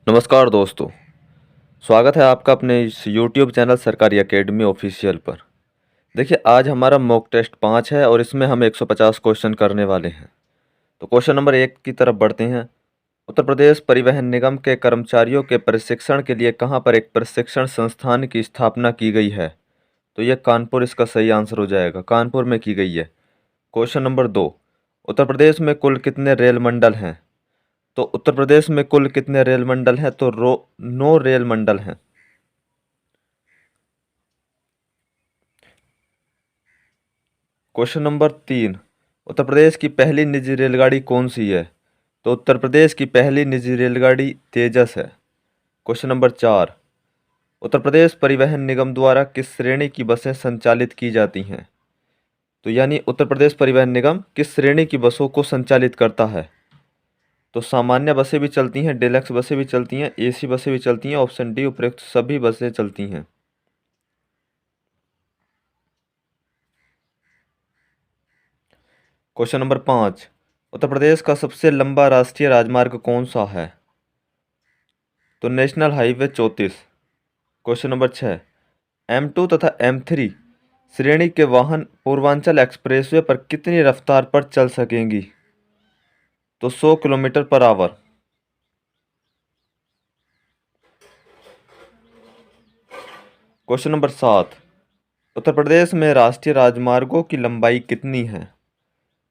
नमस्कार दोस्तों। स्वागत है आपका अपने इस यूट्यूब चैनल सरकारी एकेडमी ऑफिशियल पर। देखिए, आज हमारा मॉक टेस्ट 5 है और इसमें हम 150 क्वेश्चन करने वाले हैं। तो क्वेश्चन नंबर 1 की तरफ बढ़ते हैं। उत्तर प्रदेश परिवहन निगम के कर्मचारियों के प्रशिक्षण के लिए कहाँ पर एक प्रशिक्षण संस्थान की स्थापना की गई है? तो यह कानपुर इसका सही आंसर हो जाएगा, कानपुर में की गई है। क्वेश्चन नंबर 2, उत्तर प्रदेश में कुल कितने रेल मंडल हैं? तो उत्तर प्रदेश में कुल कितने रेल मंडल हैं? तो 9 रेल मंडल हैं। क्वेश्चन नंबर 3, उत्तर प्रदेश की पहली निजी रेलगाड़ी कौन सी है? तो उत्तर प्रदेश की पहली निजी रेलगाड़ी तेजस है। क्वेश्चन नंबर 4, उत्तर प्रदेश परिवहन निगम द्वारा किस श्रेणी की बसें संचालित की जाती हैं? तो यानी उत्तर प्रदेश परिवहन निगम किस श्रेणी की बसों को संचालित करता है? तो सामान्य बसें भी चलती हैं, डिलक्स बसें भी चलती हैं, एसी बसें भी चलती हैं। ऑप्शन डी उपयुक्त सभी बसें चलती हैं। क्वेश्चन नंबर 5, उत्तर प्रदेश का सबसे लंबा राष्ट्रीय राजमार्ग कौन सा है? तो national highway 34। Question number 6, M2 तथा M3 श्रेणी के वाहन पूर्वांचल एक्सप्रेसवे पर कितनी रफ्तार पर चल सकेंगी? तो 100 kilometre per hour. Question number 7, Uttar Pradesh में राष्ट्रीय राजमार्गों की लंबाई कितनी है?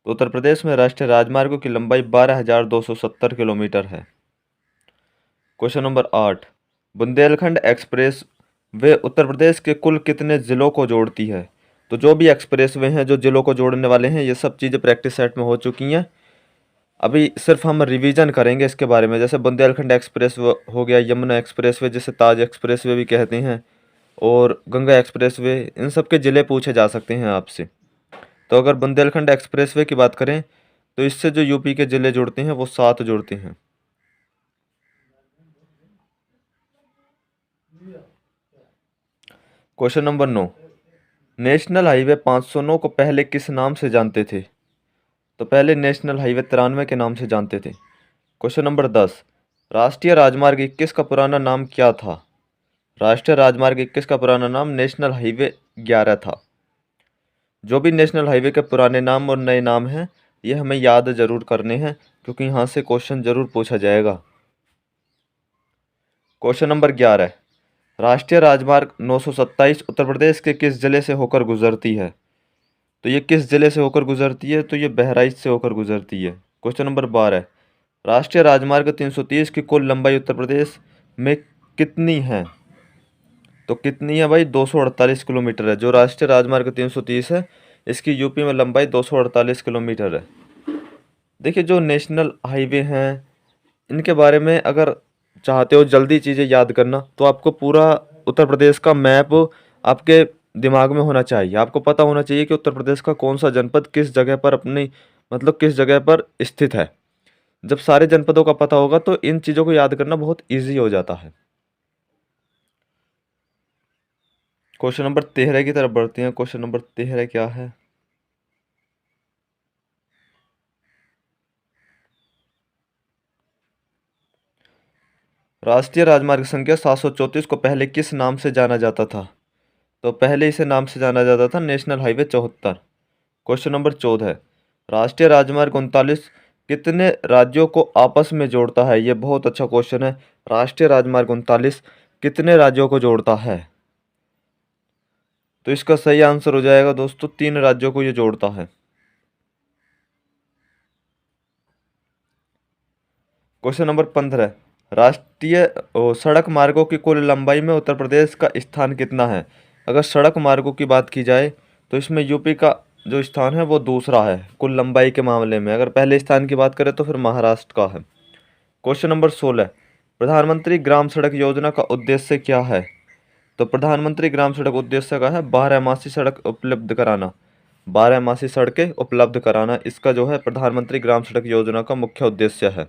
तो उत्तर प्रदेश में राष्ट्रीय राजमार्गों की लंबाई 12,270 किलोमीटर है। Question number 8, Bundelkhand expressway Uttar Pradesh के कुल कितने जिलों को जोड़ती है? तो जो भी एक्सप्रेस वे हैं जो जिलों को जोड़ने वाले हैं, ये सब चीज़ें प्रैक्टिस सेट में हो चुकी हैं। अभी सिर्फ हम रिवीजन करेंगे इसके बारे में। जैसे बुंदेलखंड एक्सप्रेस हो गया, यमुना एक्सप्रेस वे जिसे ताज एक्सप्रेस वे भी कहते हैं, और गंगा एक्सप्रेस वे, इन सब के ज़िले पूछे जा सकते हैं आपसे। तो अगर बुंदेलखंड एक्सप्रेस वे की बात करें तो इससे जो यूपी के ज़िले जुड़ते हैं वो 7 जुड़ते हैं। क्वेश्चन नंबर 9, नेशनल हाईवे 509 को पहले किस नाम से जानते थे? तो पहले नेशनल हाईवे 93 के नाम से जानते थे। क्वेश्चन नंबर 10, राष्ट्रीय राजमार्ग 21 का पुराना नाम क्या था? राष्ट्रीय राजमार्ग 21 का पुराना नाम नेशनल हाईवे 11 था। जो भी नेशनल हाईवे के पुराने नाम और नए नाम हैं, ये हमें याद ज़रूर करने हैं, क्योंकि यहाँ से क्वेश्चन ज़रूर पूछा जाएगा। क्वेश्चन नंबर 11, राष्ट्रीय राजमार्ग 927 उत्तर प्रदेश के किस जिले से होकर गुजरती है? तो ये किस जिले से होकर गुजरती है? तो ये बहराइच से होकर गुजरती है। क्वेश्चन नंबर 12, राष्ट्रीय राजमार्ग 330 की कुल लंबाई उत्तर प्रदेश में कितनी है? तो कितनी है भाई? 248 किलोमीटर है। जो राष्ट्रीय राजमार्ग 330 है, इसकी यूपी में लंबाई 248 किलोमीटर है। देखिए, जो नेशनल हाईवे हैं इनके बारे में अगर चाहते हो जल्दी चीज़ें याद करना, तो आपको पूरा उत्तर प्रदेश का मैप आपके दिमाग में होना चाहिए। आपको पता होना चाहिए कि उत्तर प्रदेश का कौन सा जनपद किस जगह पर अपनी किस जगह पर स्थित है। जब सारे जनपदों का पता होगा तो इन चीज़ों को याद करना बहुत ईजी हो जाता है। क्वेश्चन नंबर 13 की तरफ बढ़ते हैं। क्वेश्चन नंबर 13 क्या है? राष्ट्रीय राजमार्ग संख्या 734 को पहले किस नाम से जाना जाता था? तो पहले इसे नाम से जाना जाता था नेशनल हाईवे 74। क्वेश्चन नंबर 14, राष्ट्रीय राजमार्ग 39 कितने राज्यों को आपस में जोड़ता है? ये बहुत अच्छा क्वेश्चन है। राष्ट्रीय राजमार्ग 39 कितने राज्यों को जोड़ता है? तो इसका सही आंसर हो जाएगा दोस्तों, 3 राज्यों को ये जोड़ता है। क्वेश्चन नंबर 15, राष्ट्रीय सड़क मार्गों की कुल लंबाई में उत्तर प्रदेश का स्थान कितना है? अगर सड़क मार्गों की बात की जाए तो इसमें यूपी का जो स्थान है वो दूसरा है कुल लंबाई के मामले में। अगर पहले स्थान की बात करें तो फिर महाराष्ट्र का है। क्वेश्चन नंबर 16, प्रधानमंत्री ग्राम सड़क योजना का उद्देश्य क्या है? तो प्रधानमंत्री ग्राम सड़क उद्देश्य का है बारहमासी सड़क उपलब्ध कराना। बारहमासी सड़कें उपलब्ध कराना इसका जो है प्रधानमंत्री ग्राम सड़क योजना का मुख्य उद्देश्य है।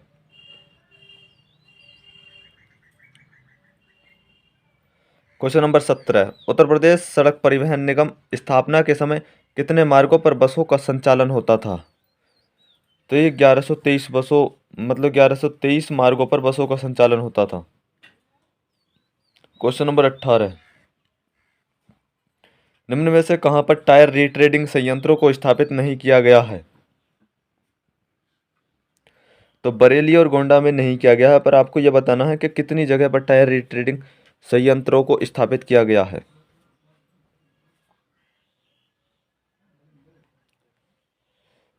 क्वेश्चन नंबर 17, उत्तर प्रदेश सड़क परिवहन निगम स्थापना के समय कितने मार्गों पर बसों का संचालन होता था? तो ये 1123 बसों 1123 मार्गों पर बसों का संचालन होता था। क्वेश्चन नंबर 18, निम्न में से कहां पर टायर रिट्रेडिंग संयंत्रों को स्थापित नहीं किया गया है? तो बरेली और गोंडा में नहीं किया गया है, पर आपको यह बताना है कि कितनी जगह पर टायर रिट्रेडिंग संयंत्रों को स्थापित किया गया है।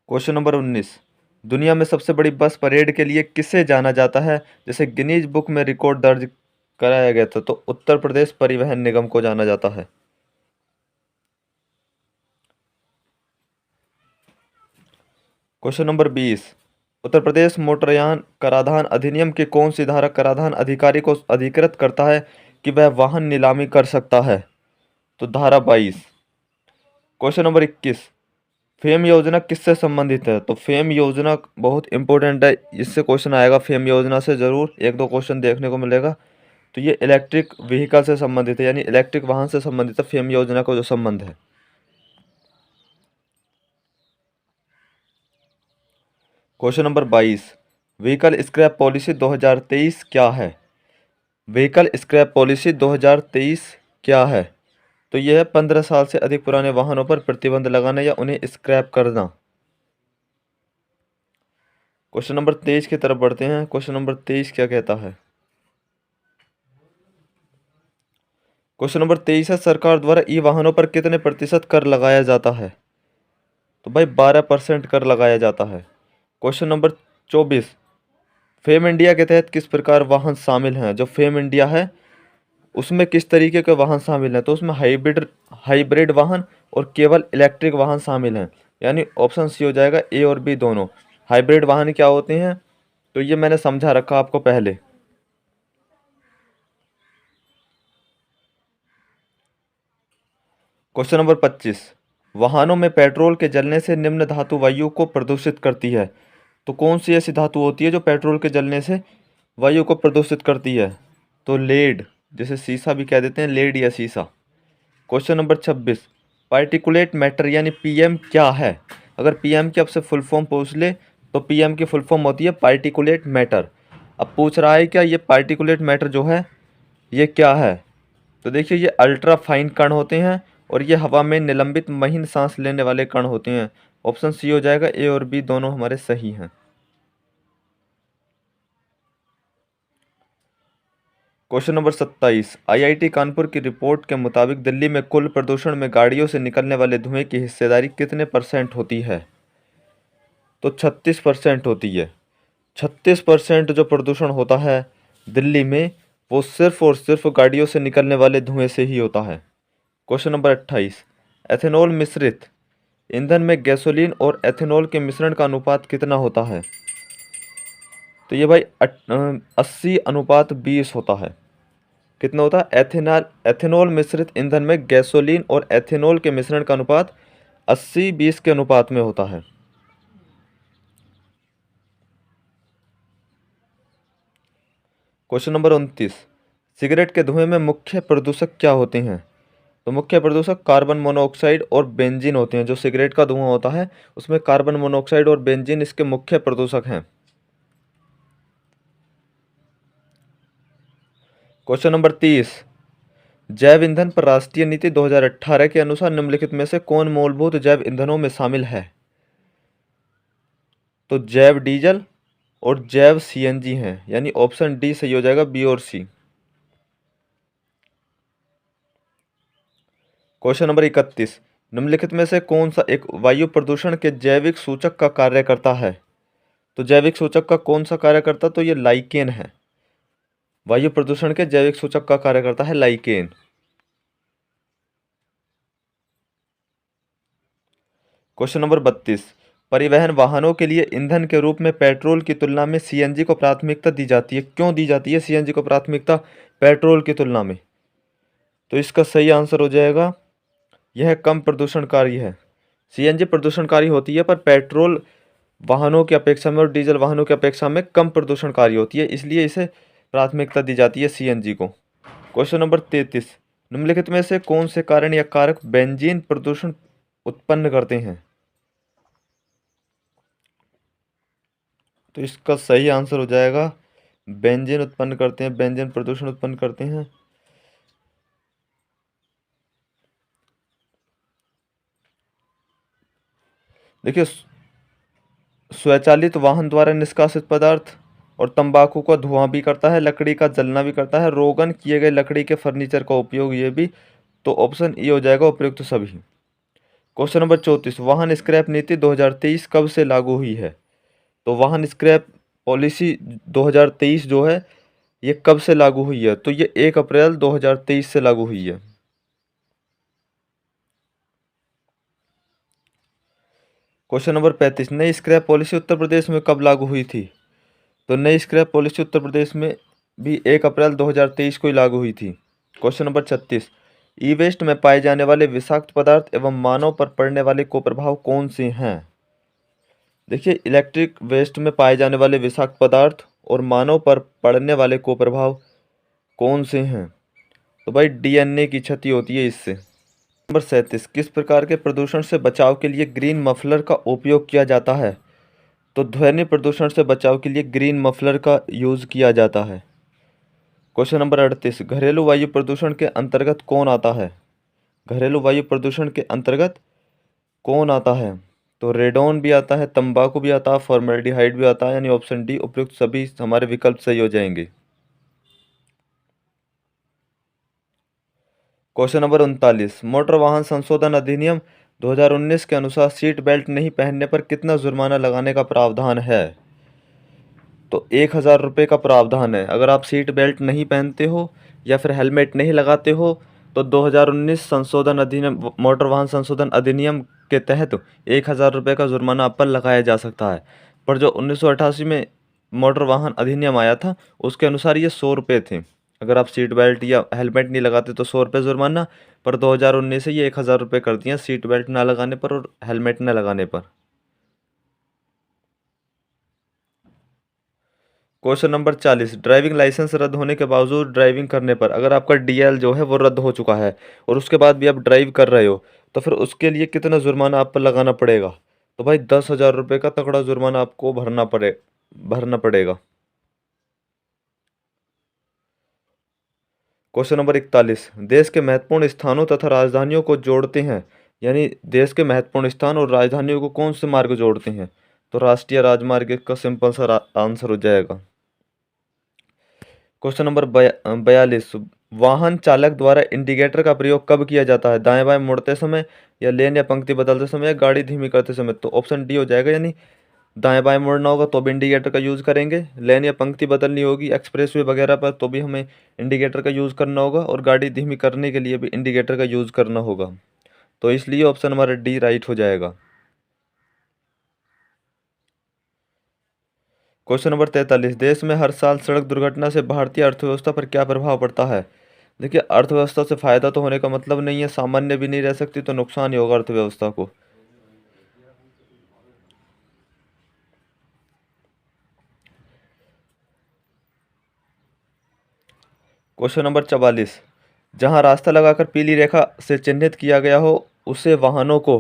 क्वेश्चन नंबर 19, दुनिया में सबसे बड़ी बस परेड के लिए किसे जाना जाता है? जैसे गिनीज बुक में रिकॉर्ड दर्ज कराया गया था, तो उत्तर प्रदेश परिवहन निगम को जाना जाता है। क्वेश्चन नंबर 20, उत्तर प्रदेश मोटरयान कराधान अधिनियम की कौन सी धारा कराधान अधिकारी को अधिकृत करता है कि वह वाहन नीलामी कर सकता है? तो धारा 22। क्वेश्चन नंबर 21, फेम योजना किससे संबंधित है? तो फेम योजना बहुत इंपॉर्टेंट है, इससे क्वेश्चन आएगा। फेम योजना से जरूर एक दो क्वेश्चन देखने को मिलेगा। तो ये इलेक्ट्रिक व्हीकल से संबंधित है, यानी इलेक्ट्रिक वाहन से संबंधित है फेम योजना का जो संबंध है। Question number 22, vehicle scrap policy 2023 क्या है? व्हीकल स्क्रैप पॉलिसी 2023 क्या है? तो यह है 15 साल से अधिक पुराने वाहनों पर प्रतिबंध लगाना या उन्हें स्क्रैप करना। क्वेश्चन नंबर 23 की तरफ बढ़ते हैं। क्वेश्चन नंबर 23 क्या कहता है? क्वेश्चन नंबर 23 है, सरकार द्वारा ई वाहनों पर कितने प्रतिशत कर लगाया जाता है? तो भाई 12% कर लगाया जाता है। क्वेश्चन नंबर 24, फेम इंडिया के तहत किस प्रकार वाहन शामिल हैं? जो फेम इंडिया है उसमें किस तरीके के वाहन शामिल हैं? तो उसमें हाइब्रिड हाइब्रिड वाहन और केवल इलेक्ट्रिक वाहन शामिल हैं, यानी ऑप्शन सी हो जाएगा, ए और बी दोनों। हाइब्रिड वाहन क्या होते हैं? तो ये मैंने समझा रखा आपको पहले। क्वेश्चन नंबर 25, वाहनों में पेट्रोल के जलने से निम्न धातु वायु को प्रदूषित करती है। तो कौन सी ऐसी धातु होती है जो पेट्रोल के जलने से वायु को प्रदूषित करती है? तो लेड, जिसे सीसा भी कह देते हैं, लेड या सीसा। क्वेश्चन नंबर 26, पार्टिकुलेट मैटर यानी पीएम क्या है? अगर पीएम की आपसे फुल फॉर्म पूछ ले तो पीएम की फुल फॉर्म होती है पार्टिकुलेट मैटर। अब पूछ रहा है क्या ये पार्टिकुलेट मैटर जो है ये क्या है? तो देखिए, ये अल्ट्रा फाइन कण होते हैं और ये हवा में निलंबित महीन सांस लेने वाले कण होते हैं। ऑप्शन सी हो जाएगा, ए और बी दोनों हमारे सही हैं। क्वेश्चन नंबर 27, आईआईटी कानपुर की रिपोर्ट के मुताबिक दिल्ली में कुल प्रदूषण में गाड़ियों से निकलने वाले धुएं की हिस्सेदारी कितने परसेंट होती है? तो 36% होती है। 36% जो प्रदूषण होता है दिल्ली में वो सिर्फ और सिर्फ गाड़ियों से निकलने वाले धुएं से ही होता है। क्वेश्चन नंबर 28, एथेनॉल मिश्रित ईंधन में गैसोलीन और एथेनॉल के मिश्रण का अनुपात कितना होता है? तो ये भाई 80:20 होता है। कितना होता है? एथेनॉल मिश्रित ईंधन में गैसोलीन और एथेनॉल के मिश्रण का अनुपात 80-20 के अनुपात में होता है। क्वेश्चन नंबर 29, सिगरेट के धुएं में मुख्य प्रदूषक क्या होते हैं? तो मुख्य प्रदूषक कार्बन मोनोऑक्साइड और बेंजीन होते हैं। जो सिगरेट का धुआं होता है उसमें कार्बन मोनोऑक्साइड और बेंजीन इसके मुख्य प्रदूषक हैं। क्वेश्चन नंबर 30, जैव ईंधन पर राष्ट्रीय नीति 2018 के अनुसार निम्नलिखित में से कौन मूलभूत जैव ईंधनों में शामिल है? तो जैव डीजल और जैव सीएनजी हैं, यानी ऑप्शन डी सही हो जाएगा, बी और सी। क्वेश्चन नंबर 31, निम्नलिखित में से कौन सा एक वायु प्रदूषण के जैविक सूचक का कार्य करता है? तो जैविक सूचक का कौन सा कार्य करता? तो ये लाइकेन है। वायु प्रदूषण के जैविक सूचक का कार्य करता है लाइकेन। क्वेश्चन नंबर 32, परिवहन वाहनों के लिए ईंधन के रूप में पेट्रोल की तुलना में सीएनजी को प्राथमिकता दी जाती है। क्यों दी जाती है सीएनजी को प्राथमिकता पेट्रोल की तुलना में? तो इसका सही आंसर हो जाएगा, यह कम प्रदूषणकारी है। सीएनजी प्रदूषणकारी होती है पर पेट्रोल वाहनों की अपेक्षा में और डीजल वाहनों की अपेक्षा में कम प्रदूषणकारी होती है, इसलिए इसे प्राथमिकता दी जाती है सीएनजी को। क्वेश्चन नंबर 33, निम्नलिखित में से कौन से कारण या कारक बेंजीन प्रदूषण उत्पन्न करते हैं? तो इसका सही आंसर हो जाएगा, बेंजीन उत्पन्न करते हैं, बेंजीन प्रदूषण उत्पन्न करते हैं। देखिए, स्वचालित वाहन द्वारा निष्कासित पदार्थ और तंबाकू का धुआं भी करता है, लकड़ी का जलना भी करता है, रोगन किए गए लकड़ी के फर्नीचर का उपयोग, ये भी। तो ऑप्शन ई हो जाएगा उपयुक्त सभी। क्वेश्चन नंबर 34, वाहन स्क्रैप नीति 2023 कब से लागू हुई है? तो वाहन स्क्रैप पॉलिसी 2023 जो है ये कब से लागू हुई है? तो ये 1 अप्रैल 2023 से लागू हुई है। क्वेश्चन नंबर 35, नई स्क्रैप पॉलिसी उत्तर प्रदेश में कब लागू हुई थी? तो नई स्क्रैप पॉलिसी उत्तर प्रदेश में भी 1 अप्रैल 2023 को ही लागू हुई थी। क्वेश्चन नंबर 36, ई वेस्ट में पाए जाने वाले विषाक्त पदार्थ एवं मानव पर पड़ने वाले कुप्रभाव कौन से हैं? देखिए, इलेक्ट्रिक वेस्ट में पाए जाने वाले विषाक्त पदार्थ और मानव पर पड़ने वाले कुप्रभाव कौन से हैं? तो भाई डीएनए की क्षति होती है इससे। नंबर 37, किस प्रकार के प्रदूषण से बचाव के लिए ग्रीन मफलर का उपयोग किया जाता है? तो ध्वनि प्रदूषण से बचाव के लिए ग्रीन मफलर का यूज़ किया जाता है। क्वेश्चन नंबर 38, घरेलू वायु प्रदूषण के अंतर्गत कौन आता है? घरेलू वायु प्रदूषण के अंतर्गत कौन आता है? तो रेडॉन भी आता है, तंबाकू भी आता है, फॉर्मेल्डिहाइड भी आता है, यानी ऑप्शन डी उपयुक्त सभी हमारे विकल्प सही हो जाएंगे। क्वेश्चन नंबर 39, मोटर वाहन संशोधन अधिनियम 2019 के अनुसार सीट बेल्ट नहीं पहनने पर कितना जुर्माना लगाने का प्रावधान है? तो 1,000 रुपये का प्रावधान है। अगर आप सीट बेल्ट नहीं पहनते हो या फिर हेलमेट नहीं लगाते हो तो 2019 संशोधन अधिनियम मोटर वाहन संशोधन अधिनियम के तहत 1,000 रुपये का जुर्माना आप पर लगाया जा सकता है। पर जो 1988 में मोटर वाहन अधिनियम आया था उसके अनुसार ये 100 रुपये थे। अगर आप सीट बेल्ट या हेलमेट नहीं लगाते तो 100 रुपये जुर्माना, पर 2019 से ये 1,000 रुपये कर दिया सीट बेल्ट ना लगाने पर और हेलमेट ना लगाने पर। क्वेश्चन नंबर 40, ड्राइविंग लाइसेंस रद्द होने के बावजूद ड्राइविंग करने पर अगर आपका डीएल जो है वो रद्द हो चुका है और उसके बाद भी आप ड्राइव कर रहे हो तो फिर उसके लिए कितना जुर्माना आप पर लगाना पड़ेगा? तो भाई 10,000 रुपये का तगड़ा जुर्माना आपको भरना पड़ेगा। क्वेश्चन नंबर 41, देश के महत्वपूर्ण स्थानों तथा राजधानियों को जोड़ते हैं, यानी देश के महत्वपूर्ण स्थान और राजधानियों को कौन से मार्ग जोड़ते हैं? तो राष्ट्रीय राजमार्ग का सिंपल सा आंसर हो जाएगा। क्वेश्चन नंबर 42, वाहन चालक द्वारा इंडिकेटर का प्रयोग कब किया जाता है? दाएं बाएं मुड़ते समय या लेन या पंक्ति बदलते समय या गाड़ी धीमी करते समय? तो ऑप्शन डी हो जाएगा, यानी दाएं बाएं मुड़ना होगा तो भी इंडिकेटर का यूज़ करेंगे, लेन या पंक्ति बदलनी होगी एक्सप्रेसवे वगैरह पर तो भी हमें इंडिकेटर का यूज़ करना होगा, और गाड़ी धीमी करने के लिए भी इंडिकेटर का यूज़ करना होगा। तो इसलिए ऑप्शन हमारा डी राइट हो जाएगा। क्वेश्चन नंबर 43, देश में हर साल सड़क दुर्घटना से भारतीय अर्थव्यवस्था पर क्या प्रभाव पड़ता है? देखिए, अर्थव्यवस्था से फायदा तो होने का मतलब नहीं है, सामान्य भी नहीं रह सकती, तो नुकसान ही होगा अर्थव्यवस्था को। क्वेश्चन नंबर 44, जहां रास्ता लगाकर पीली रेखा से चिन्हित किया गया हो उसे वाहनों को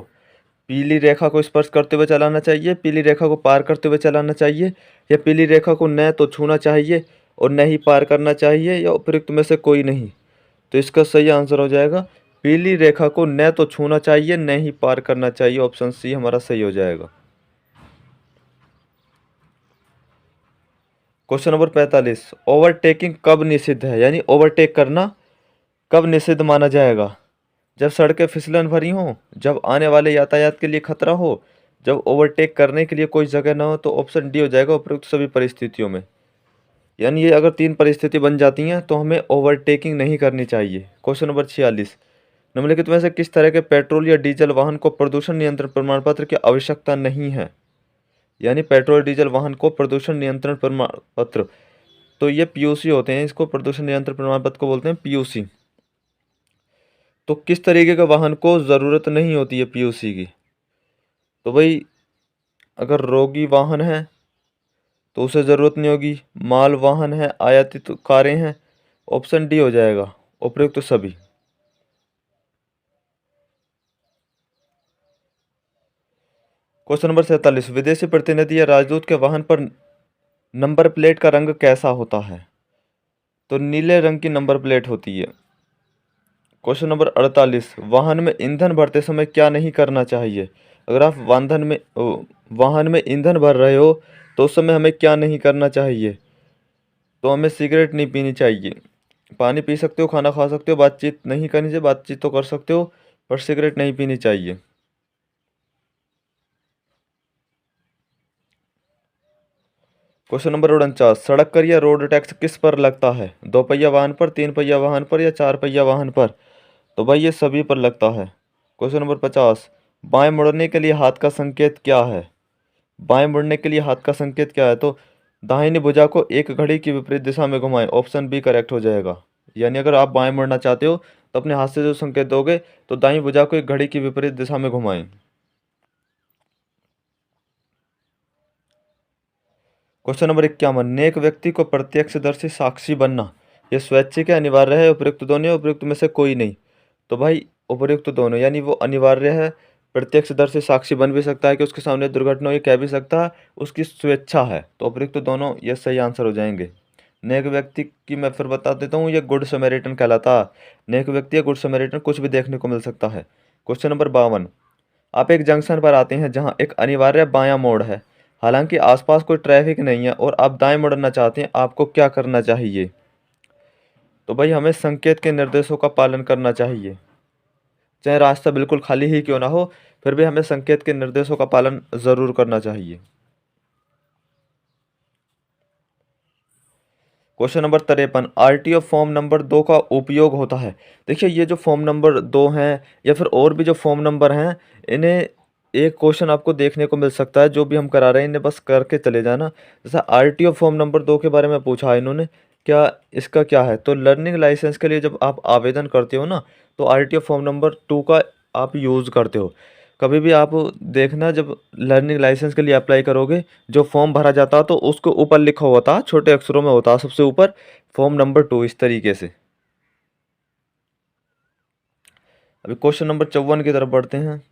पीली रेखा को स्पर्श करते हुए चलाना चाहिए, पीली रेखा को पार करते हुए चलाना चाहिए, या पीली रेखा को न तो छूना चाहिए और न ही पार करना चाहिए, या उपयुक्त में से कोई नहीं? तो इसका सही आंसर हो जाएगा पीली रेखा को न तो छूना चाहिए न ही पार करना चाहिए, ऑप्शन सी हमारा सही हो जाएगा। क्वेश्चन नंबर 45, ओवरटेकिंग कब निषिद्ध है, यानी ओवरटेक करना कब निषिद्ध माना जाएगा? जब सड़कें फिसलन भरी हों, जब आने वाले यातायात के लिए खतरा हो, जब ओवरटेक करने के लिए कोई जगह ना हो, तो ऑप्शन डी हो जाएगा उपयुक्त सभी परिस्थितियों में। यानी ये अगर 3 परिस्थिति बन जाती हैं तो हमें ओवरटेकिंग नहीं करनी चाहिए। क्वेश्चन नंबर 46, निम्नलिखित में से किस तरह के पेट्रोल या डीजल वाहन को प्रदूषण नियंत्रण प्रमाण पत्र की आवश्यकता नहीं है? यानी पेट्रोल डीजल वाहन को प्रदूषण नियंत्रण प्रमाण पत्र, तो ये पीयूसी होते हैं, इसको प्रदूषण नियंत्रण प्रमाण पत्र को बोलते हैं पीयूसी। तो किस तरीके के वाहन को ज़रूरत नहीं होती है पीयूसी की? तो भाई अगर रोगी वाहन है तो उसे ज़रूरत नहीं होगी, माल वाहन है, आयातित कारें हैं, ऑप्शन डी हो जाएगा उपयुक्त सभी। क्वेश्चन नंबर 47, विदेशी प्रतिनिधि या राजदूत के वाहन पर नंबर प्लेट का रंग कैसा होता है? तो नीले रंग की नंबर प्लेट होती है। क्वेश्चन नंबर 48, वाहन में ईंधन भरते समय क्या नहीं करना चाहिए? अगर आप वाहन में ईंधन भर रहे हो तो उस समय हमें क्या नहीं करना चाहिए? तो हमें सिगरेट नहीं पीनी चाहिए। पानी पी सकते हो, खाना खा सकते हो, बातचीत नहीं करनी चाहिए, बातचीत तो कर सकते हो, पर सिगरेट नहीं पीनी चाहिए। क्वेश्चन नंबर 49, सड़क कर या रोड टैक्स किस पर लगता है? दो पहिया वाहन पर, तीन पहिया वाहन पर या चार पहिया वाहन पर? तो भाई ये सभी पर लगता है। क्वेश्चन नंबर 50, बाएं मुड़ने के लिए हाथ का संकेत क्या है? बाएं मुड़ने के लिए हाथ का संकेत क्या है? तो दाहिनी भुजा को एक घड़ी की विपरीत दिशा में घुमाएं, ऑप्शन बी करेक्ट हो जाएगा। यानी अगर आप बाएं मुड़ना चाहते हो तो अपने हाथ से जो संकेत दोगे तो दाईं भुजा को एक घड़ी की विपरीत दिशा में घुमाएं। क्वेश्चन नंबर 51, नेक व्यक्ति को प्रत्यक्षदर्शी साक्षी बनना यह स्वैच्छिक है, अनिवार्य है, उपयुक्त दोनों है, उपयुक्त में से कोई नहीं? तो भाई उपयुक्त दोनों, यानी वो अनिवार्य है, प्रत्यक्षदर्शी साक्षी बन भी सकता है कि उसके सामने दुर्घटना हुई, कह भी सकता है, उसकी स्वेच्छा है, तो उपयुक्त दोनों ये सही आंसर हो जाएंगे। नेक व्यक्ति की मैं फिर बता देता हूँ, ये गुड समैरिटन कहलाता है। नेक व्यक्ति या गुड समैरिटन कुछ भी देखने को मिल सकता है। क्वेश्चन नंबर 52, आप एक जंक्शन पर आते हैं जहां एक अनिवार्य बायां मोड़ है, हालांकि आसपास कोई ट्रैफिक नहीं है और आप दाएं मुड़ना चाहते हैं, आपको क्या करना चाहिए? तो भाई हमें संकेत के निर्देशों का पालन करना चाहिए, चाहे रास्ता बिल्कुल खाली ही क्यों ना हो, फिर भी हमें संकेत के निर्देशों का पालन जरूर करना चाहिए। Question number 53, RTO form number 2 का उपयोग होता है। देखिए ये जो फॉर्म नंबर 2 हैं या फिर और भी जो फॉर्म नंबर हैं, इन्हें एक क्वेश्चन आपको देखने को मिल सकता है, जो भी हम करा रहे हैं इन्हें बस करके चले जाना। जैसा आरटीओ फॉर्म नंबर 2 के बारे में पूछा है इन्होंने, क्या इसका क्या है? तो लर्निंग लाइसेंस के लिए जब आप आवेदन करते हो ना, तो आरटीओ फॉर्म नंबर 2 का आप यूज़ करते हो। कभी भी आप देखना, जब लर्निंग लाइसेंस के लिए अप्लाई करोगे, जो फॉर्म भरा जाता तो उसके ऊपर लिखा हुआ था, छोटे अक्षरों में होता सबसे ऊपर, फॉर्म नंबर 2, इस तरीके से। अभी क्वेश्चन नंबर 54 की तरफ बढ़ते हैं।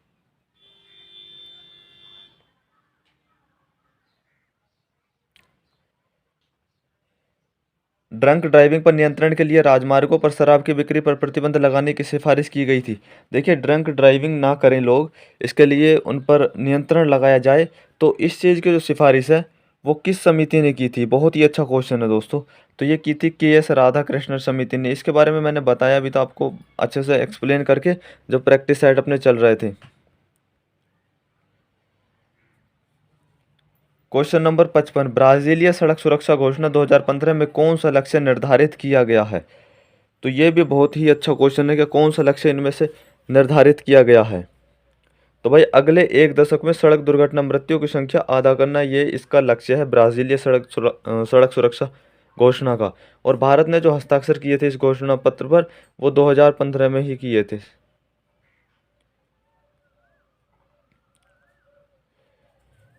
ड्रंक ड्राइविंग पर नियंत्रण के लिए राजमार्गों पर शराब की बिक्री पर प्रतिबंध लगाने की सिफारिश की गई थी। देखिए ड्रंक ड्राइविंग ना करें लोग, इसके लिए उन पर नियंत्रण लगाया जाए, तो इस चीज़ की जो सिफारिश है वो किस समिति ने की थी? बहुत ही अच्छा क्वेश्चन है दोस्तों। तो ये की थी के एस राधा कृष्णन समिति ने। इसके बारे में मैंने बताया भी था आपको अच्छे से एक्सप्लेन करके, जब प्रैक्टिस सेट अपने चल रहे थे। क्वेश्चन नंबर 55, ब्राजीलिया सड़क सुरक्षा घोषणा 2015 में कौन सा लक्ष्य निर्धारित किया गया है? तो ये भी बहुत ही अच्छा क्वेश्चन है कि कौन सा लक्ष्य इनमें से निर्धारित किया गया है। तो भाई अगले एक दशक में सड़क दुर्घटना मृत्यु की संख्या आधा करना, ये इसका लक्ष्य है ब्राजीलिया सड़क सुरक्षा घोषणा का। और भारत ने जो हस्ताक्षर किए थे इस घोषणा पत्र पर, वो 2015 में ही किए थे।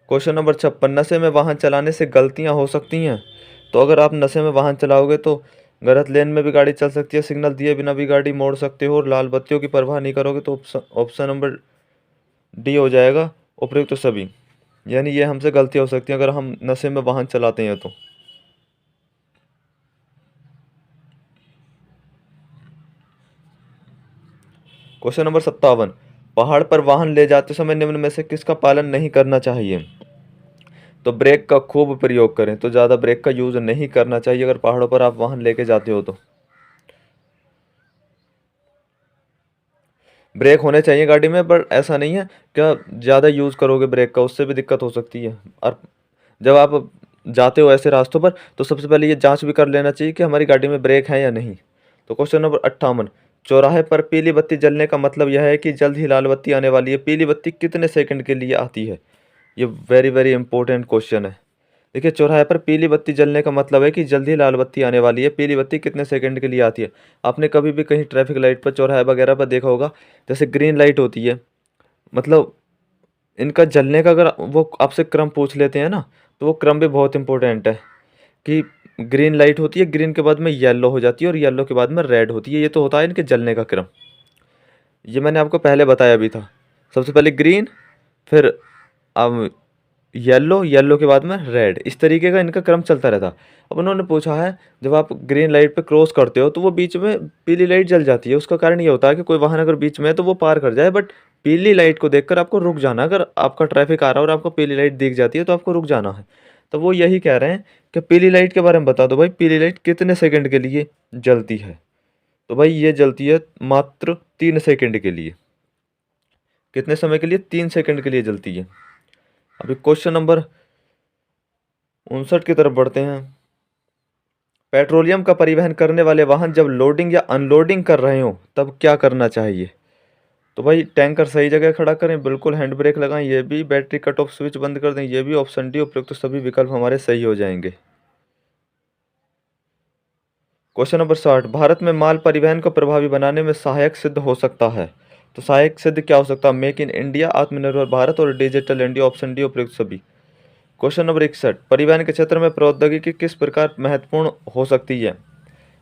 क्वेश्चन नंबर 56, नशे में वाहन चलाने से गलतियां हो सकती हैं। तो अगर आप नशे में वाहन चलाओगे तो गलत लेन में भी गाड़ी चल सकती है, सिग्नल दिए बिना भी गाड़ी मोड़ सकते हो, और लाल बत्तियों की परवाह नहीं करोगे, तो ऑप्शन नंबर डी हो जाएगा, उपयुक्त तो सभी। यानी ये हमसे गलती हो सकती है अगर हम नशे में वाहन चलाते हैं तो। क्वेश्चन नंबर 57, पहाड़ पर वाहन ले जाते समय निम्न में से किसका पालन नहीं करना चाहिए? तो ब्रेक का खूब प्रयोग करें, तो ज़्यादा ब्रेक का यूज़ नहीं करना चाहिए अगर पहाड़ों पर आप वाहन लेके जाते हो तो। ब्रेक होने चाहिए गाड़ी में, पर ऐसा नहीं है क्या ज़्यादा यूज़ करोगे ब्रेक का, उससे भी दिक्कत हो सकती है। और जब आप जाते हो ऐसे रास्तों पर तो सबसे पहले ये जांच भी कर लेना चाहिए कि हमारी गाड़ी में ब्रेक है या नहीं। तो क्वेश्चन नंबर 58, चौराहे पर पीली बत्ती जलने का मतलब यह है कि जल्द ही लाल बत्ती आने वाली है। पीली बत्ती कितने सेकंड के लिए आती है? ये वेरी वेरी इंपॉर्टेंट क्वेश्चन है। देखिए चौराहे पर पीली बत्ती जलने का मतलब है कि जल्दी लाल बत्ती आने वाली है। पीली बत्ती कितने सेकंड के लिए आती है? आपने कभी भी कहीं ट्रैफिक लाइट पर, चौराहे वगैरह पर देखा होगा, जैसे ग्रीन लाइट होती है, मतलब इनका जलने का अगर वो आपसे क्रम पूछ लेते हैं ना, तो वो क्रम भी बहुत इंपॉर्टेंट है कि ग्रीन लाइट होती है, ग्रीन के बाद में येलो हो जाती है और येलो के बाद में रेड होती है। ये तो होता है इनके जलने का क्रम। ये मैंने आपको पहले बताया भी था। सबसे पहले ग्रीन, फिर अब येलो, येलो के बाद में रेड, इस तरीके का इनका क्रम चलता रहता। अब उन्होंने पूछा है, जब आप ग्रीन लाइट पे क्रॉस करते हो तो वो बीच में पीली लाइट जल जाती है, उसका कारण ये होता है कि कोई वाहन अगर बीच में है तो वो पार कर जाए, बट पीली लाइट को देखकर आपको रुक जाना है। अगर आपका ट्रैफिक आ रहा है और आपको पीली लाइट दिख जाती है तो आपको रुक जाना है। तो वो यही कह रहे हैं कि पीली लाइट के बारे में बता दो भाई, पीली लाइट कितने सेकंड के लिए जलती है। तो भाई ये जलती है मात्र 3 सेकंड के लिए। कितने समय के लिए? 3 सेकंड के लिए जलती है। अभी क्वेश्चन नंबर 59 की तरफ बढ़ते हैं। पेट्रोलियम का परिवहन करने वाले वाहन जब लोडिंग या अनलोडिंग कर रहे हो तब क्या करना चाहिए? तो भाई टैंकर सही जगह खड़ा करें, बिल्कुल हैंड ब्रेक लगाएं, ये भी बैटरी कट ऑफ स्विच बंद कर दें, ये भी ऑप्शन डी उपयुक्त। तो सभी विकल्प हमारे सही हो जाएंगे। क्वेश्चन नंबर 60, भारत में माल परिवहन को प्रभावी बनाने में सहायक सिद्ध हो सकता है। तो सहायक सिद्ध क्या हो सकता है? मेक इन इंडिया, आत्मनिर्भर भारत और डिजिटल इंडिया। ऑप्शन डी उपयुक्त सभी। क्वेश्चन नंबर 61, परिवहन के क्षेत्र में प्रौद्योगिकी किस प्रकार महत्वपूर्ण हो सकती है?